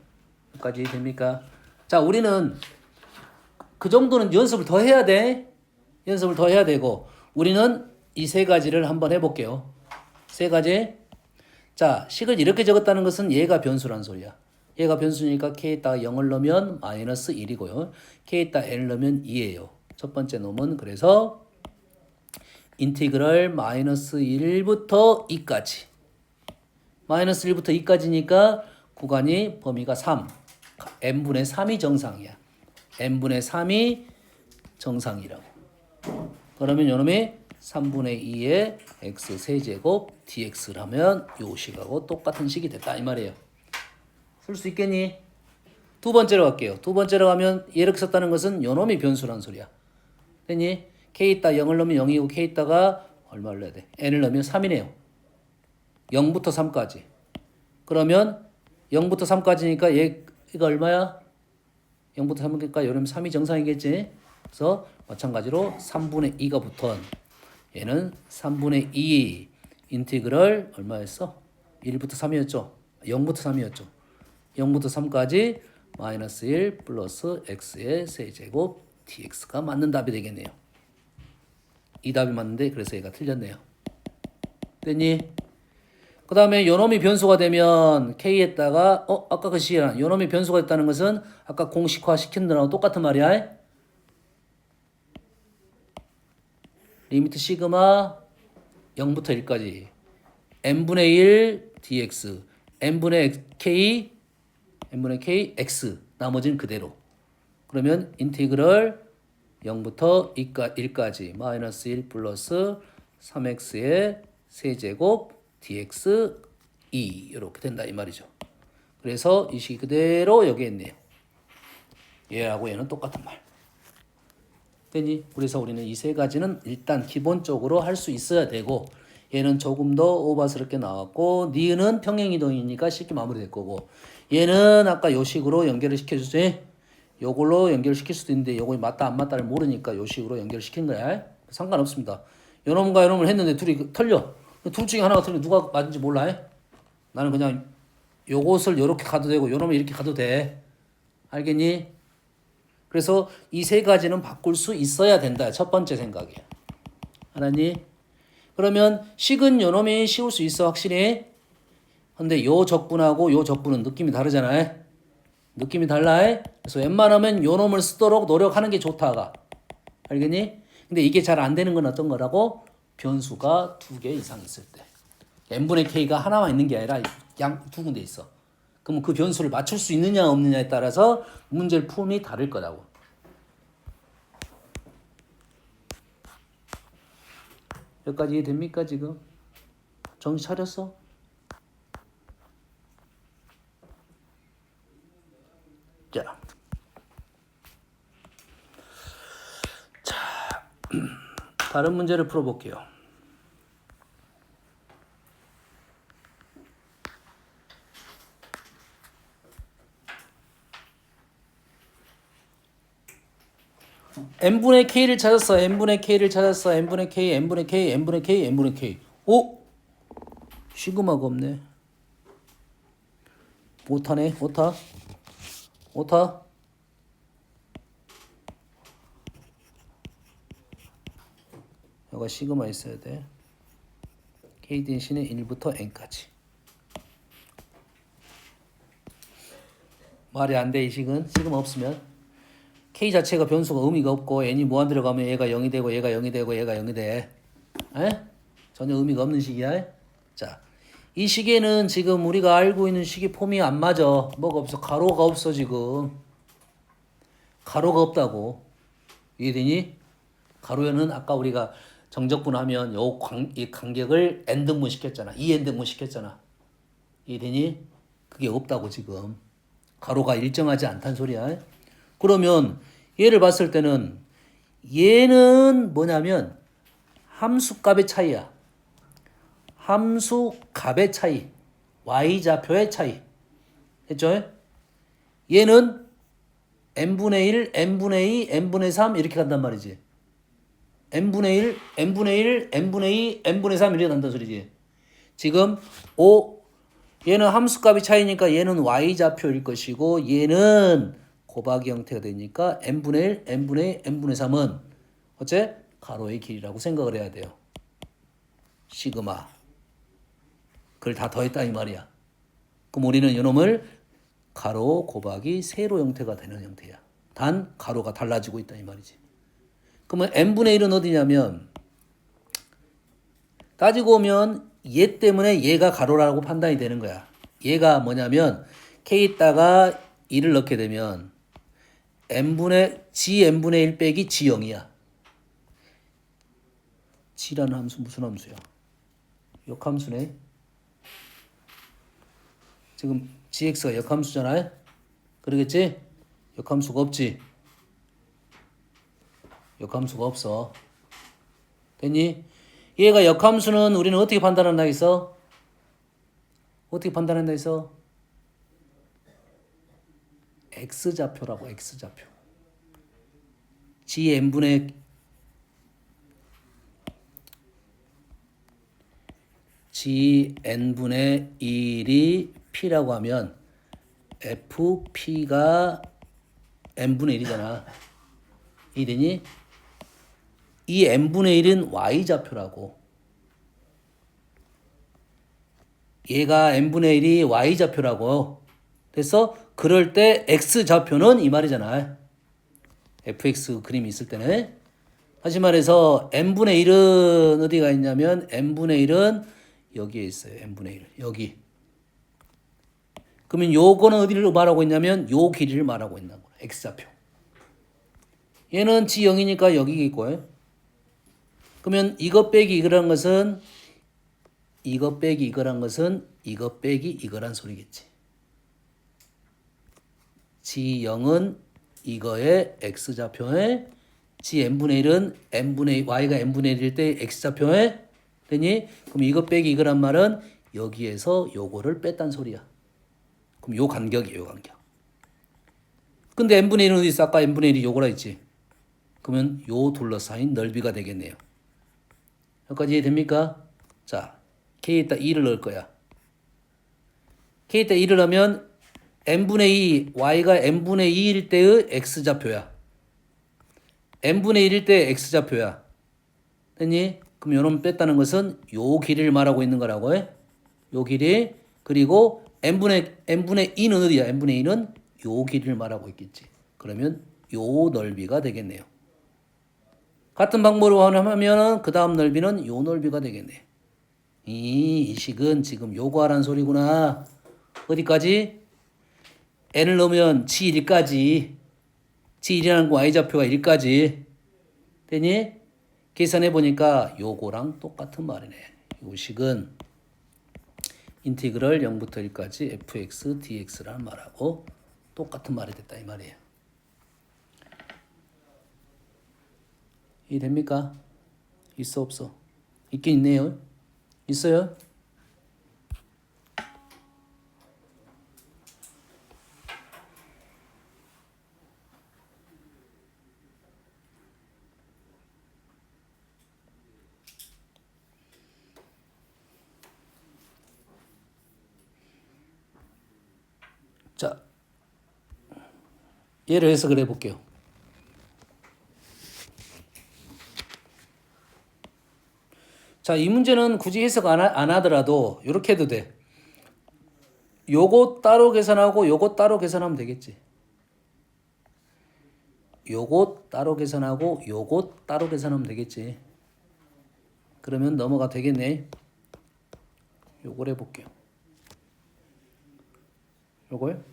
여기까지 됩니까? 자, 우리는 그 정도는 연습을 더 해야 돼. 연습을 더 해야 되고 우리는 이 세 가지를 한번 해볼게요. 세 가지. 자, 식을 이렇게 적었다는 것은 얘가 변수란 소리야. 얘가 변수니까 k에다가 0을 넣으면 마이너스 1이고요. k에다가 n을 넣으면 2예요. 첫 번째 놈은 그래서 인티그럴 마이너스 1부터 2까지. 마이너스 1부터 2까지니까 구간이 범위가 3. n분의 3이 정상이야. n분의 3이 정상이라고. 그러면 요놈이 3분의 2의 x 세제곱 dx를 하면 요 식하고 똑같은 식이 됐다 이 말이에요. 쓸 수 있겠니? 두 번째로 갈게요. 두 번째로 가면 이렇게 썼다는 것은 요놈이 변수란 소리야. 됐니? k에다가 0을 넣으면 0이고 k에다가 얼마를 넣어야 돼? n을 넣으면 3이네요. 0부터 3까지. 그러면 0부터 3까지니까 얘가 얼마야? 0부터 3까지니까 요놈 3이 정상이겠지? 그래서 마찬가지로 3분의 2가 붙은 얘는 3분의 2 인티그럴 얼마였어? 1부터 3이었죠? 0부터 3이었죠? 0부터 3까지 마이너스 1 플러스 x의 세제곱 dx가 맞는 답이 되겠네요. 이 답이 맞는데 그래서 얘가 틀렸네요. 됐니? 그 다음에 요놈이 변수가 되면 k에다가 아까 그 시기랑 요놈이 변수가 됐다는 것은 아까 공식화 시킨 거랑 똑같은 말이야. 리미트 시그마 0부터 1까지 n분의 1 dx n분의 k x 나머지는 그대로. 그러면 인티그럴 0부터 1까지 마이너스 1 플러스 3x의 세제곱 dx 2 이렇게 된다 이 말이죠. 그래서 이 식이 그대로 여기에 있네요. 얘하고 얘는 똑같은 말. 됐니? 그래서 우리는 이 세 가지는 일단 기본적으로 할 수 있어야 되고 얘는 조금 더 오버스럽게 나왔고 니은은 평행이동이니까 쉽게 마무리될 거고 얘는 아까 요 식으로 연결을 시켜주지. 요걸로 연결시킬 수도 있는데 요거 맞다 안 맞다를 모르니까 요 식으로 연결시킨 거야. 상관없습니다. 요놈과 요놈을 했는데 둘이 틀려. 둘 중에 하나가 틀리면 누가 맞은지 몰라. 나는 그냥 요것을 요렇게 가도 되고 요놈을 이렇게 가도 돼. 알겠니? 그래서 이 세 가지는 바꿀 수 있어야 된다. 첫 번째 생각이야. 알았니? 그러면 식은 요놈이 씌울 수 있어 확실히. 근데 요 적분하고 요 적분은 느낌이 다르잖아. 느낌이 달라. 그래서 웬만하면 요놈을 쓰도록 노력하는 게 좋다가. 알겠니? 근데 이게 잘 안 되는 건 어떤 거라고? 변수가 2개 이상 있을 때. n분의 k가 하나만 있는 게 아니라 양 두 군데 있어. 그럼 그 변수를 맞출 수 있느냐 없느냐에 따라서 문제를 풀이 다를 거라고. 여기까지 이해됩니까 지금? 정신 차렸어? 자, 다른 문제를 풀어볼게요. n분의 k를 찾았어. n분의 k를 찾았어. n분의 k, n분의 k, n분의 k, n분의 k. 오? 시그마가 없네. 못하네. 못하. 요가 시그마 있어야 돼. K 대신에 1부터 n까지. 말이 안 돼, 이 식은. 시그마 없으면. K 자체가 변수가 의미가 없고 n이 무한대로 가면 얘가 0이 되고 얘가 0이 되고 얘가 0이 돼. 에? 전혀 의미가 없는 식이야. 자, 이 식에는 지금 우리가 알고 있는 식의 폼이 안 맞아. 뭐가 없어? 가로가 없어 지금. 가로가 없다고. 이해되니? 가로에는 아까 우리가 정적분하면 이 간격을 n등분 시켰잖아. 2n등분 시켰잖아. 이해되니? 그게 없다고 지금. 가로가 일정하지 않다는 소리야. 그러면 얘를 봤을 때는 얘는 뭐냐면 함수값의 차이야. 함수값의 차이. y좌표의 차이. 했죠? 얘는 n분의 1, n분의 2, n분의 3 이렇게 간단 말이지. n분의 1, n분의 1, n분의 2, n분의 3 이렇게 간다는 소리지. 지금 얘는 함수값이 차이니까 얘는 y좌표일 것이고 얘는 곱하기 형태가 되니까 n분의 1, n분의 2, n분의 3은 어째? 가로의 길이라고 생각을 해야 돼요. 시그마. 그걸 다 더했다 이 말이야. 그럼 우리는 이놈을 가로 곱하기 세로 형태가 되는 형태야. 단 가로가 달라지고 있다 이 말이지. 그러면 n분의 1은 어디냐면 따지고 보면 얘 때문에 얘가 가로라고 판단이 되는 거야. 얘가 뭐냐면 k에다가 1을 넣게 되면 n분의 1 빼기 g0이야. g라는 함수 무슨 함수야? 역함수네. 지금 gx가 역함수잖아. 그러겠지? 역함수가 없지? 역함수가 없어. 됐니? 얘가 역함수는 우리는 어떻게 판단한다 했어? 어떻게 판단한다 했어? x좌표라고. x좌표. gn분의 1이 p라고 하면 fp가 n분의 1이잖아. 이해되니? 이 n분의 1은 y좌표라고. 얘가 n분의 1이 y좌표라고. 됐어? 그럴 때 x좌표는 이 말이잖아. fx 그림이 있을 때는. 다시 말해서 n분의 1은 어디가 있냐면 n분의 1은 여기에 있어요. n분의 1. 여기. 그러면 요거는 어디를 말하고 있냐면 요 길이를 말하고 있는 거야. x좌표. 얘는 g0이니까 여기 있고. 그러면 이것 빼기 이거란 것은 이것 빼기 이거란 것은 이것 빼기 이거란 소리겠지. g0은 이거의 x좌표에 g n분의 1은 y가 n분의 1일 때 x좌표에 되니? 그럼 이것 빼기 이거란 말은 여기에서 요거를 뺐단 소리야. 그럼 요 간격이에요. 요 간격. 근데 n분의 1은 어디 있어? 아까 n분의 1이 요거라 했지. 그러면 요 둘러싸인 넓이가 되겠네요. 여기까지 이해됩니까? 자, k에다 2를 넣을 거야. k에다 2를 넣으면 n분의 2, y가 n분의 2일 때의 x좌표야. n분의 1일 때 x좌표야. 됐니? 그럼 요놈 뺐다는 것은 요 길이를 말하고 있는 거라고 해. 요 길이. 그리고 n분의 2는 어디야? n분의 2는 요 길이를 말하고 있겠지. 그러면 요 넓이가 되겠네요. 같은 방법으로 하면 그 다음 넓이는 요 넓이가 되겠네. 이 식은 지금 요거 하라는 소리구나. 어디까지? n을 넣으면 g1까지. g1이라는 거 y좌표가 1까지. 되니? 계산해 보니까 요거랑 똑같은 말이네. 요 식은 인티그럴 0부터 1까지 fx dx라는 말하고 똑같은 말이 됐다 이 말이에요. 이해됩니까? 있어 없어? 있긴 있네요. 있어요? 자, 예를 해석을 해볼게요. 자, 이 문제는 굳이 해석 안 하더라도 이렇게 해도 돼. 요거 따로 계산하고 요거 따로 계산하면 되겠지. 요거 따로 계산하고 요거 따로 계산하면 되겠지. 그러면 넘어가 되겠네. 요걸 해볼게요. 요걸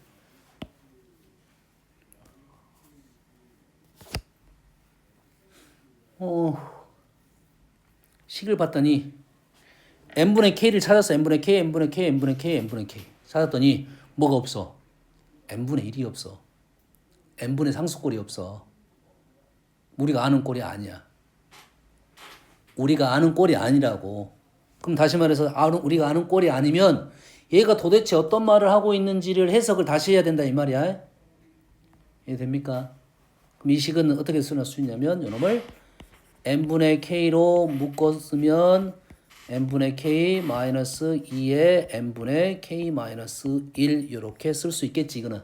식을 봤더니 n분의 k를 찾았어. n분의 k, n분의 k, n분의 k, n분의 k 찾았더니 뭐가 없어? n분의 1이 없어. n분의 상수꼴이 없어. 우리가 아는 꼴이 아니야. 우리가 아는 꼴이 아니라고. 그럼 다시 말해서 우리가 아는 꼴이 아니면 얘가 도대체 어떤 말을 하고 있는지를 해석을 다시 해야 된다 이 말이야. 이해됩니까? 그럼 이 식은 어떻게 쓸 수 있냐면 이놈을 n분의 k로 묶었으면 n분의 k 마이너스 2에 n분의 k 마이너스 1 이렇게 쓸 수 있겠지 이거는.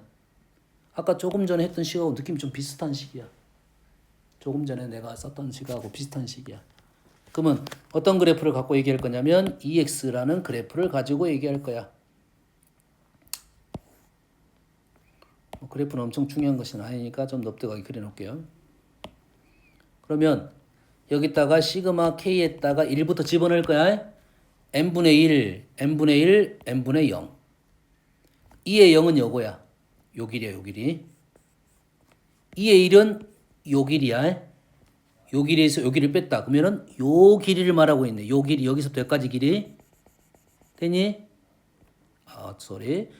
아까 조금 전에 했던 식하고 느낌이 좀 비슷한 식이야. 조금 전에 내가 썼던 식하고 비슷한 식이야. 그러면 어떤 그래프를 갖고 얘기할 거냐면 EX라는 그래프를 가지고 얘기할 거야. 그래프는 엄청 중요한 것은 아니니까 좀 넙득하게 그려놓을게요. 그러면 여기다가 시그마 K에다가 1부터 집어넣을 거야. n분의 1, n분의 1, n분의 0. 2의 0은 요거야. 요 길이야, 요 길이. 2의 1은 요 길이야. 요 길이에서 요 길이를 뺐다. 그러면은 요 길이를 말하고 있네. 요 길이 여기서부터 여기까지 길이. 되니? 쏘리.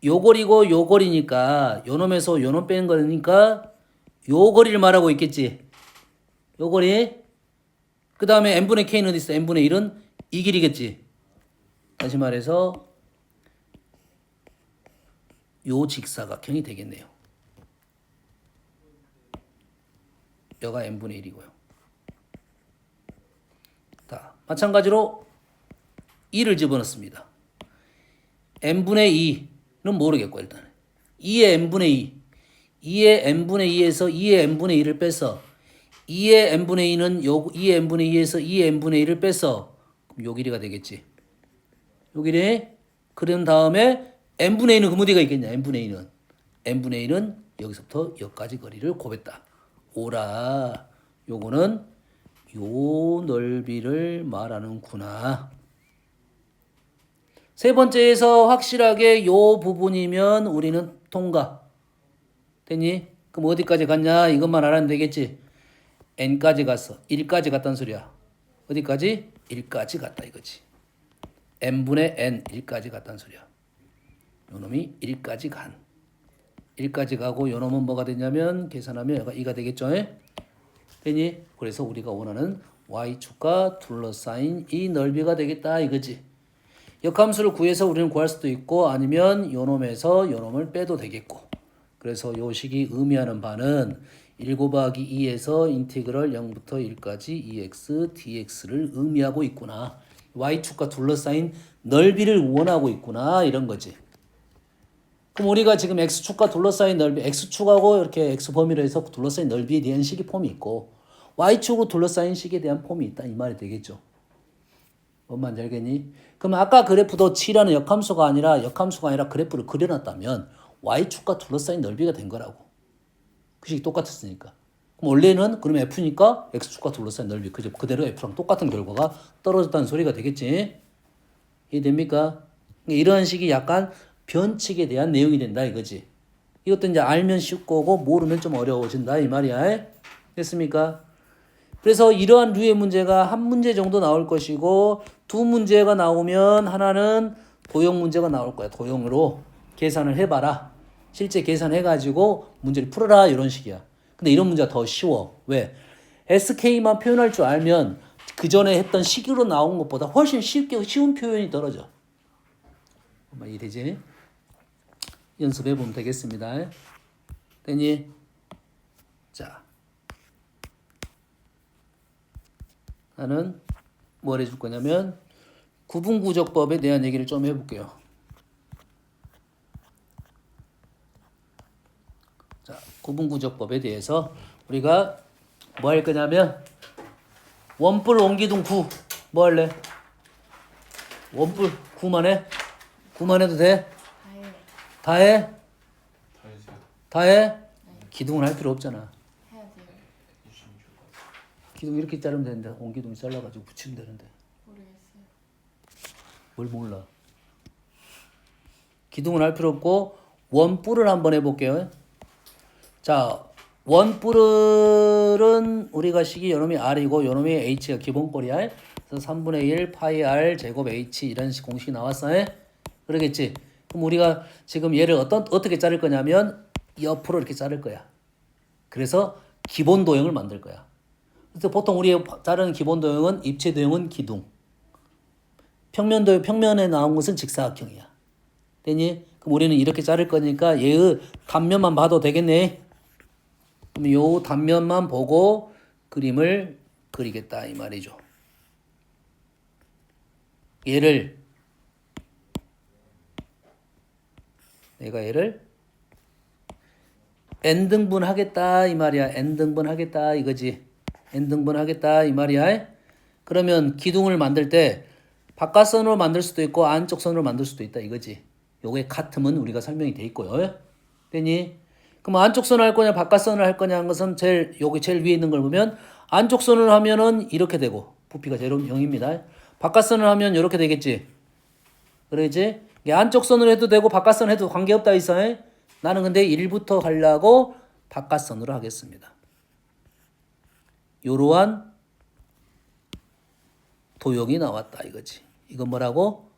요 거리고 요 거리니까 요 놈에서 요 놈 빼는 거니까 요 거리를 말하고 있겠지. 요 거리. 그 다음에 n분의 k는 어디 있어? n분의 1은 이 길이겠지. 다시 말해서 요 직사각형이 되겠네요. 여가 n분의 1이고요. 자, 마찬가지로 2를 집어넣습니다. n분의 2는 모르겠고 일단 2의 n분의 2 2의 n분의 2에서 2의 n분의 2를 빼서 2의 n분의 2는 2의 n분의 2에서 2의 n분의 1을 빼서 그럼 요 길이가 되겠지. 요 길이. 그런 다음에 n분의 2는 그 어디가 있겠냐. n분의 2는 여기서부터 여기까지 거리를 곱했다. 오라. 요거는 요 넓이를 말하는구나. 세 번째에서 확실하게 요 부분이면 우리는 통과. 됐니? 그럼 어디까지 갔냐? 이것만 알아면 되겠지. n까지 갔어. 1까지 갔다는 소리야. 어디까지? 1까지 갔다 이거지. n분의 n 1까지 갔다는 소리야. 요 놈이 1까지 간. 1까지 가고 요 놈은 뭐가 되냐면 계산하면 얘가 2가 되겠죠. 되니? 그래서 우리가 원하는 y축과 둘러싸인 이 넓이가 되겠다 이거지. 역함수를 구해서 우리는 구할 수도 있고 아니면 요 놈에서 요 놈을 빼도 되겠고. 그래서 요 식이 의미하는 바는 1 곱하기 2에서 인티그럴 0부터 1까지 2x dx를 의미하고 있구나. y축과 둘러싸인 넓이를 원하고 있구나 이런 거지. 그럼 우리가 지금 x축과 둘러싸인 넓이, x축하고 이렇게 x 범위로 해서 둘러싸인 넓이에 대한 식이 폼이 있고 y축으로 둘러싸인 식에 대한 폼이 있다 이 말이 되겠죠. 뭔 말인지 알겠니? 그럼 아까 그래프도 7이라는 역함수가 아니라 그래프를 그려놨다면 y축과 둘러싸인 넓이가 된 거라고. 그 식이 똑같았으니까. 그럼 원래는 그러면 f니까 x축과 둘러싸인 넓이 그대로 f랑 똑같은 결과가 떨어졌다는 소리가 되겠지. 이해됩니까? 이러한 식이 약간 변칙에 대한 내용이 된다 이거지. 이것도 이제 알면 쉽고 모르면 좀 어려워진다 이 말이야. 됐습니까? 그래서 이러한 류의 문제가 한 문제 정도 나올 것이고 두 문제가 나오면 하나는 도형 문제가 나올 거야. 도형으로 계산을 해봐라. 실제 계산해가지고 문제를 풀어라 이런 식이야. 근데 이런 문제가 더 쉬워. 왜? SK만 표현할 줄 알면 그 전에 했던 식으로 나온 것보다 훨씬 쉬운 표현이 떨어져. 이해되지? 연습해 보면 되겠습니다. 됐니? 자, 나는 뭘 해줄 거냐면 구분구적법에 대한 얘기를 좀 해볼게요. 자, 구분구적법에 대해서 우리가 뭐 할 거냐면 원뿔 옹기둥 9 뭐 할래? 원뿔 9만 해? 9만 해도 돼? 다 해? 다 해? 기둥을 할 필요 없잖아. 해야 돼요. 기둥 이렇게 자르면 되는데 원기둥 잘라가지고 붙이면 되는데 모르겠어요. 뭘 몰라. 기둥을 할 필요 없고 원뿔을 한번 해볼게요. 자, 원뿔은 우리가 식이 요놈이 R이고 요놈이 H가 기본꼴이야. 그래서 3분의 1 파이 R 제곱 H 이런 식 공식이 나왔어. 그러겠지? 그럼 우리가 지금 얘를 어떻게 자를 거냐면 옆으로 이렇게 자를 거야. 그래서 기본 도형을 만들 거야. 그래서 보통 우리 자르는 기본 도형은 입체 도형은 기둥. 평면에 나온 것은 직사각형이야. 되니? 그럼 우리는 이렇게 자를 거니까 얘의 단면만 봐도 되겠네. 그럼 요 단면만 보고 그림을 그리겠다 이 말이죠. 내가 얘를 n등분 하겠다 이 말이야. n등분 하겠다 이거지. n등분 하겠다 이 말이야. 그러면 기둥을 만들 때 바깥선으로 만들 수도 있고 안쪽 선으로 만들 수도 있다 이거지. 요게 같으면 우리가 설명이 돼 있고요. 되니? 그럼 안쪽 선을 할 거냐 바깥 선을 할 거냐 하는 것은 여기 제일 위에 있는 걸 보면 안쪽 선을 하면은 이렇게 되고 부피가 0입니다. 바깥 선을 하면 이렇게 되겠지. 그러지? 안쪽 선으로 해도 되고 바깥 선 해도 관계없다 있어. 나는 근데 1부터 가려고 바깥 선으로 하겠습니다. 요러한 도형이 나왔다 이거지. 이건 뭐라고?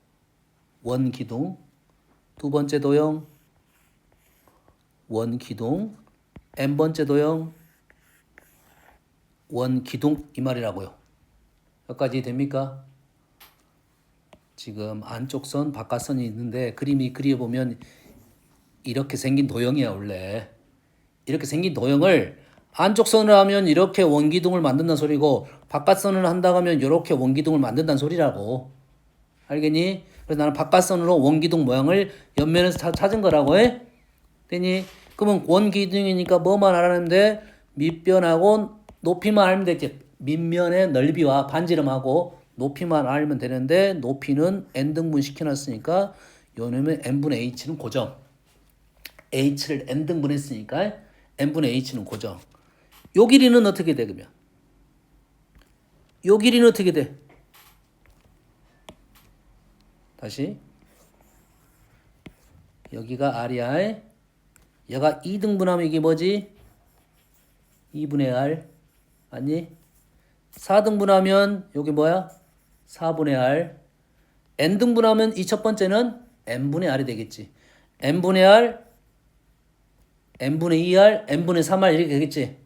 원기둥. 두 번째 도형 원기둥. n번째 도형 원기둥 이 말이라고요. 여기까지 됩니까? 지금 안쪽 선 바깥 선이 있는데 그림이 그려보면 이렇게 생긴 도형이야 원래. 이렇게 생긴 도형을 안쪽 선을 하면 이렇게 원기둥을 만든다는 소리고 바깥 선을 한다고 하면 이렇게 원기둥을 만든다는 소리라고. 알겠니? 그래서 나는 바깥 선으로 원기둥 모양을 옆면에서 찾은 거라고 해. 되니? 그러면 원기둥이니까 뭐만 알아내면 돼? 밑변하고 높이만 알면 되겠지. 밑면의 넓이와 반지름하고 높이만 알면 되는데 높이는 n등분 시켜놨으니까 요놈의 n분의 h는 고정. h를 n등분 했으니까 n분의 h는 고정. 요 길이는 어떻게 돼 그러면? 요 길이는 어떻게 돼? 다시 여기가 r이야. 얘가 2등분하면 이게 뭐지? 2분의 r 아니? 4등분하면 여기 뭐야? 4분의 r. n등분하면 이 첫 번째는 n분의 r이 되겠지. n분의 r, n분의 2r, n분의 3r 이렇게 되겠지.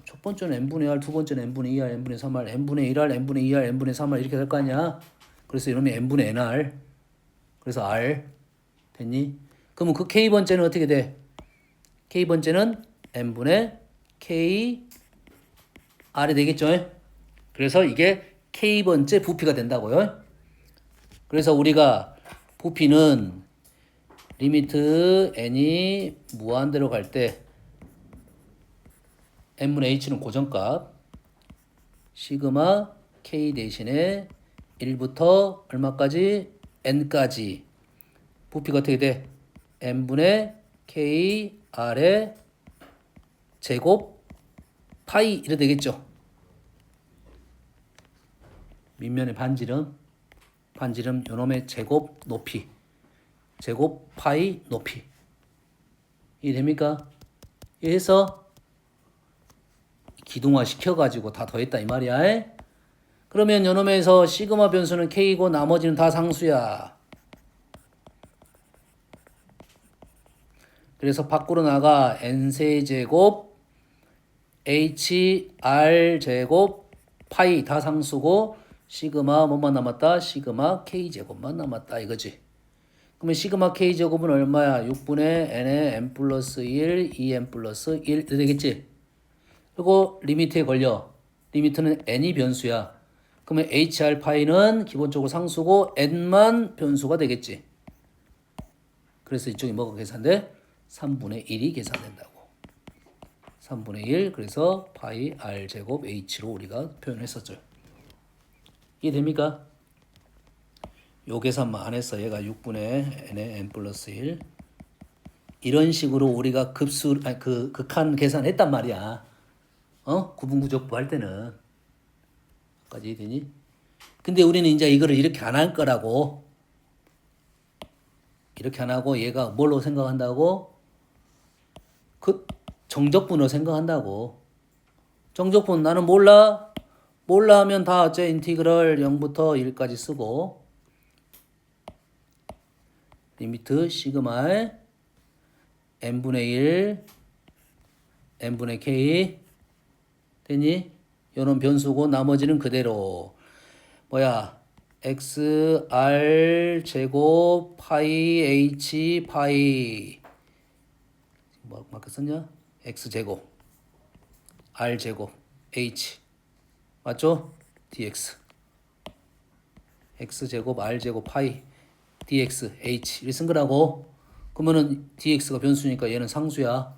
첫 번째는 n분의 r, 두 번째는 n분의 2r, n분의 3r, n분의 1r, n분의 2r, n분의 3r 이렇게 될 거 아니야. 그래서 이러면 n분의 nr. 그래서 r 됐니? 그러면 그 k번째는 어떻게 돼? k번째는 n분의 k r이 되겠죠. 그래서 이게 k번째 부피가 된다고요. 그래서 우리가 부피는 리미트 n이 무한대로 갈 때 n분의 h는 고정값 시그마 k 대신에 1부터 얼마까지? n까지 부피가 어떻게 돼? n분의 k r의 제곱 파이 이래 되겠죠. 밑면의 반지름 요놈의 제곱 높이 제곱 파이 높이 이해됩니까? 이해해서 기둥화 시켜가지고 다 더했다 이 말이야. 그러면 요놈에서 시그마 변수는 k이고 나머지는 다 상수야. 그래서 밖으로 나가 n세제곱 hr제곱 파이 다 상수고 시그마 뭐만 남았다? 시그마 k제곱만 남았다 이거지. 그러면 시그마 k제곱은 얼마야? 6분의 n의 n 플러스 1, 2n 플러스 1 되겠지? 그리고 리미트에 걸려. 리미트는 n이 변수야. 그러면 hr 파이는 기본적으로 상수고 n만 변수가 되겠지. 그래서 이쪽이 뭐가 계산돼? 3분의 1이 계산된다고. 3분의 1 그래서 파이 r 제곱 h로 우리가 표현했었죠. 이해됩니까? 요 계산만 안 했어. 얘가 6분의 n에 n 플러스 1 이런 식으로 우리가 극한 계산했단 말이야. 구분구족부 할 때는 까지 이해되니? 근데 우리는 이제 이거를 이렇게 안 할 거라고. 이렇게 안 하고 얘가 뭘로 생각한다고? 그 정적분으로 생각한다고. 정적분 나는 몰라. 몰라 하면 다 어째 인티그럴 0부터 1까지 쓰고 리미트 시그마 n분의 1 n분의 k 되니? 요런 변수고 나머지는 그대로 뭐야 x r 제곱 파이 h 파이 뭐 맞게 썼냐? x 제곱 r 제곱 h 맞죠? dx x 제곱 r 제곱 파이 dx h 이렇게 쓴 거라고. 그러면은 dx가 변수니까 얘는 상수야.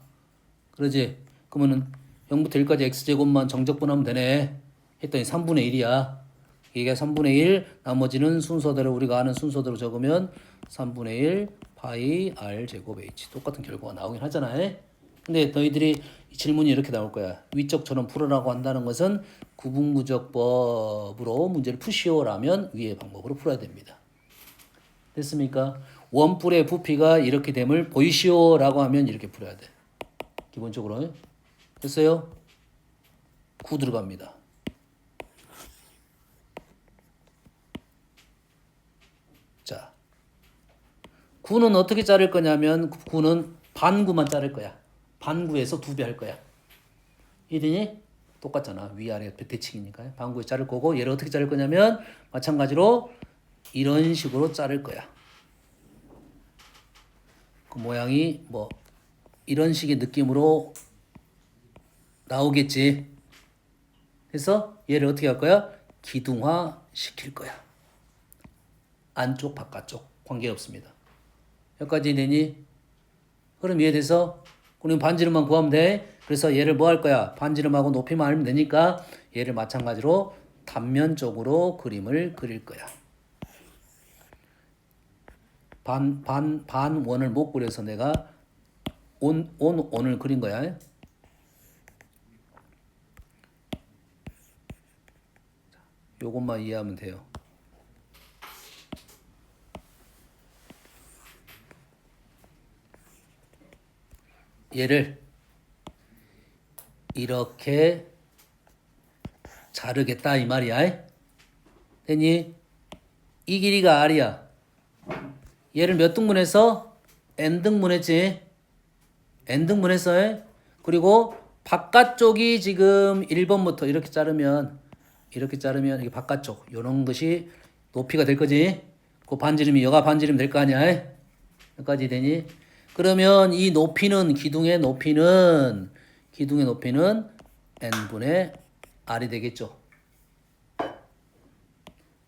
그러지? 그러면은 0부터 1까지 x 제곱만 정적분하면 되네. 했더니 3분의 1이야. 이게 3분의 1 나머지는 순서대로 우리가 아는 순서대로 적으면 3분의 1 파이 r 제곱 h 똑같은 결과가 나오긴 하잖아. 근데 너희들이 질문이 이렇게 나올 거야. 위쪽처럼 풀으라고 한다는 것은 구분구적법으로 문제를 푸시오라면 위의 방법으로 풀어야 됩니다. 됐습니까? 원뿔의 부피가 이렇게 됨을 보이시오라고 하면 이렇게 풀어야 돼. 기본적으로. 됐어요? 9 들어갑니다. 자, 9는 어떻게 자를 거냐면 9는 반구만 자를 거야. 반구에서 2배 할 거야. 이해되니? 똑같잖아. 위아래 대칭이니까. 반구에 자를 거고 얘를 어떻게 자를 거냐면 마찬가지로 이런 식으로 자를 거야. 그 모양이 뭐 이런 식의 느낌으로 나오겠지. 그래서 얘를 어떻게 할 거야? 기둥화 시킬 거야. 안쪽 바깥쪽 관계없습니다. 여기까지 되니? 그럼 이해돼서? 우리는 반지름만 구하면 돼. 그래서 얘를 뭐 할 거야? 반지름하고 높이만 알면 되니까 얘를 마찬가지로 단면적으로 그림을 그릴 거야. 반 원을 못 그려서 내가 원을 그린 거야. 요것만 이해하면 돼요. 얘를 이렇게 자르겠다 이 말이야. 됐니? 이 길이가 r이야. 얘를 몇 등분해서? n등분했지. n등분했어. 그리고 바깥쪽이 지금 1번부터 이렇게 자르면 이게 바깥쪽 요런 것이 높이가 될 거지. 그 반지름이 여가 반지름 될 거 아니야. 여기까지 되니? 그러면 이 높이는 기둥의 높이는 n분의 r이 되겠죠.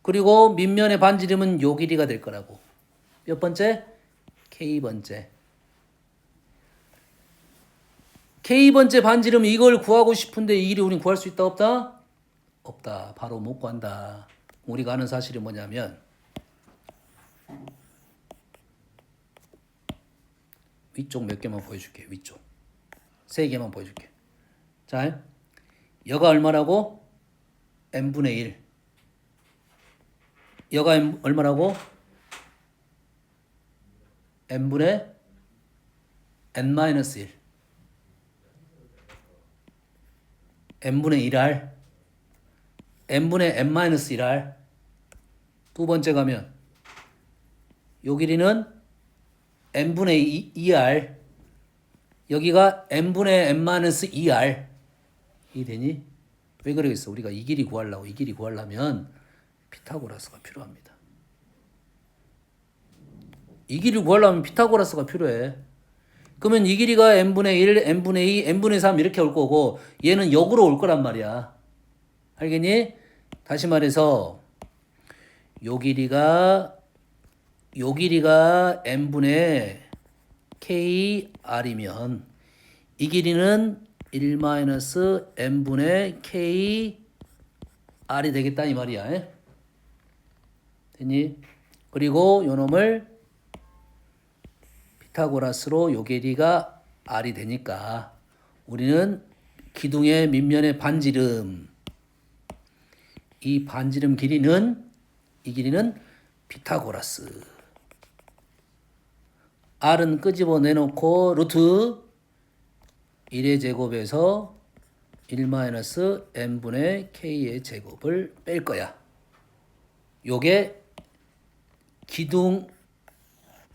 그리고 밑면의 반지름은 요 길이가 될 거라고. 몇 번째? k번째. k번째 반지름 이걸 구하고 싶은데 이 길이 우린 구할 수 있다 없다? 없다. 바로 못 구한다. 우리가 아는 사실이 뭐냐면 위쪽 몇 개만 보여줄게. 위쪽 3개만 보여줄게. 자, 여가 얼마라고? n분의 1. 여가 얼마라고? n분의 n-1. n분의 1r. n분의 n-1r. 두 번째 가면 요 길이는 n분의 2r. 여기가 n분의 n-2r. 이 되니? 왜 그러겠어? 우리가 이 길이 구하려면 피타고라스가 필요합니다. 이 길이를 구하려면 피타고라스가 필요해. 그러면 이 길이가 n분의 1, n분의 2, n분의 3 이렇게 올 거고 얘는 역으로 올 거란 말이야. 알겠니? 다시 말해서 요 길이가 n분의 kr이면 이 길이는 1-n분의 k r이 되겠다 이 말이야. 됐니? 그리고 요 놈을 피타고라스로 요 길이가 r이 되니까 우리는 기둥의 밑면의 반지름, 이 반지름 길이는 이 길이는 피타고라스. r은 끄집어내놓고 루트 1의 제곱에서 1-n분의 k의 제곱을 뺄 거야. 요게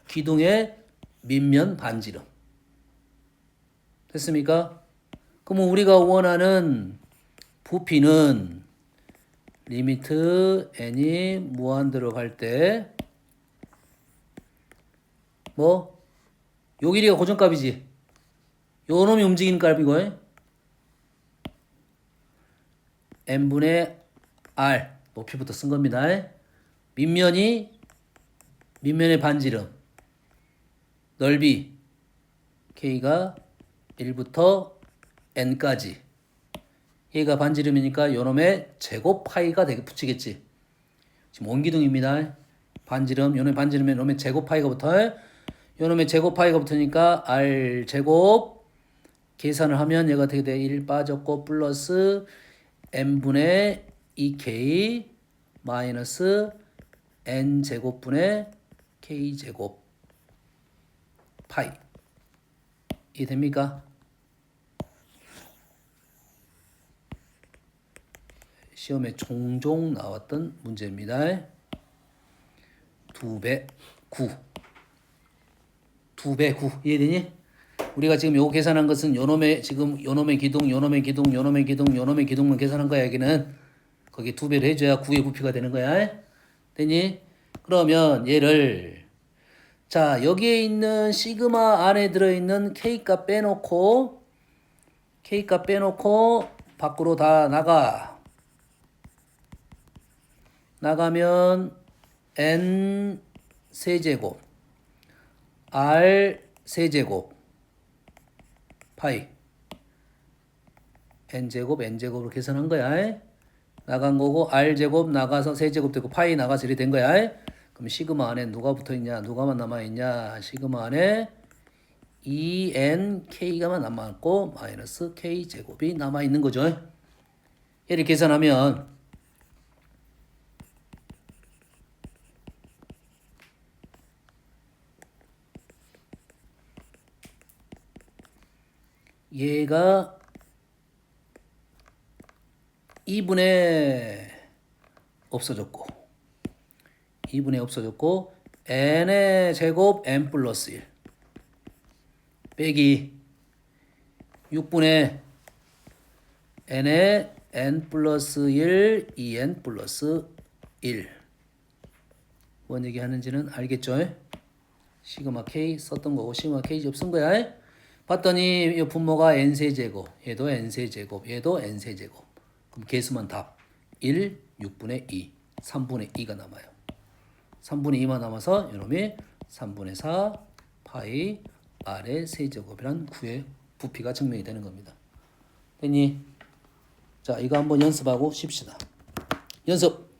기둥의 밑면 반지름. 됐습니까? 그럼 우리가 원하는 부피는 리미트 n이 무한대로 갈 때 뭐? 요 길이가 고정값이지. 요 놈이 움직이는 값이고 n분의 r 높이부터 쓴 겁니다. 밑면의 반지름 넓이 k가 1부터 n까지 얘가 반지름이니까 요놈의 제곱 파이가 되게 붙이겠지. 지금 원기둥입니다. 반지름 요놈의 반지름에 요놈의 제곱 파이가 붙어. 요놈의 제곱 파이가 붙으니까 r 제곱 계산을 하면 얘가 어떻게 돼? 1 빠졌고 플러스 n분의 2k 마이너스 n제곱분의 k제곱 파이. 이해됩니까? 시험에 종종 나왔던 문제입니다. 2배 9. 2배 9. 이해되니? 우리가 지금 요거 계산한 것은 요놈의 지금 요놈의 기둥, 요놈의 기둥, 요놈의 기둥, 요놈의 기둥만 계산한 거야. 여기는 거기 2배를 해줘야 9의 부피가 되는 거야. 되니? 그러면 얘를 자 여기에 있는 시그마 안에 들어있는 K값 빼놓고 밖으로 다 나가면 N 세제곱 R 세제곱 파이 N제곱으로 계산한 거야. 나간 거고 R제곱 나가서 세제곱 되고 파이 나가서 이렇게 된 거야. 그럼 시그마 안에 누가 붙어있냐? 누가만 남아있냐? 시그마 안에 2NK가만 남아있고 마이너스 K제곱이 남아있는 거죠. 얘를 계산하면 얘가 2분의 없어졌고 n의 제곱 n 플러스 1 빼기 6분의 n의 n 플러스 1 2n 플러스 1 뭔 얘기 하는지는 알겠죠? 시그마 k 썼던 거고 시그마 k 쓴 거야. 봤더니 이 분모가 n세제곱 얘도 n세제곱 얘도 n세제곱 그럼 계수만 답 1, 6분의 2 3분의 2가 남아요. 3분의 2만 남아서 이놈이 3분의 4 파이 r의 세제곱이란 9의 부피가 증명이 되는 겁니다. 됐니? 자 이거 한번 연습하고 쉽시다. 연습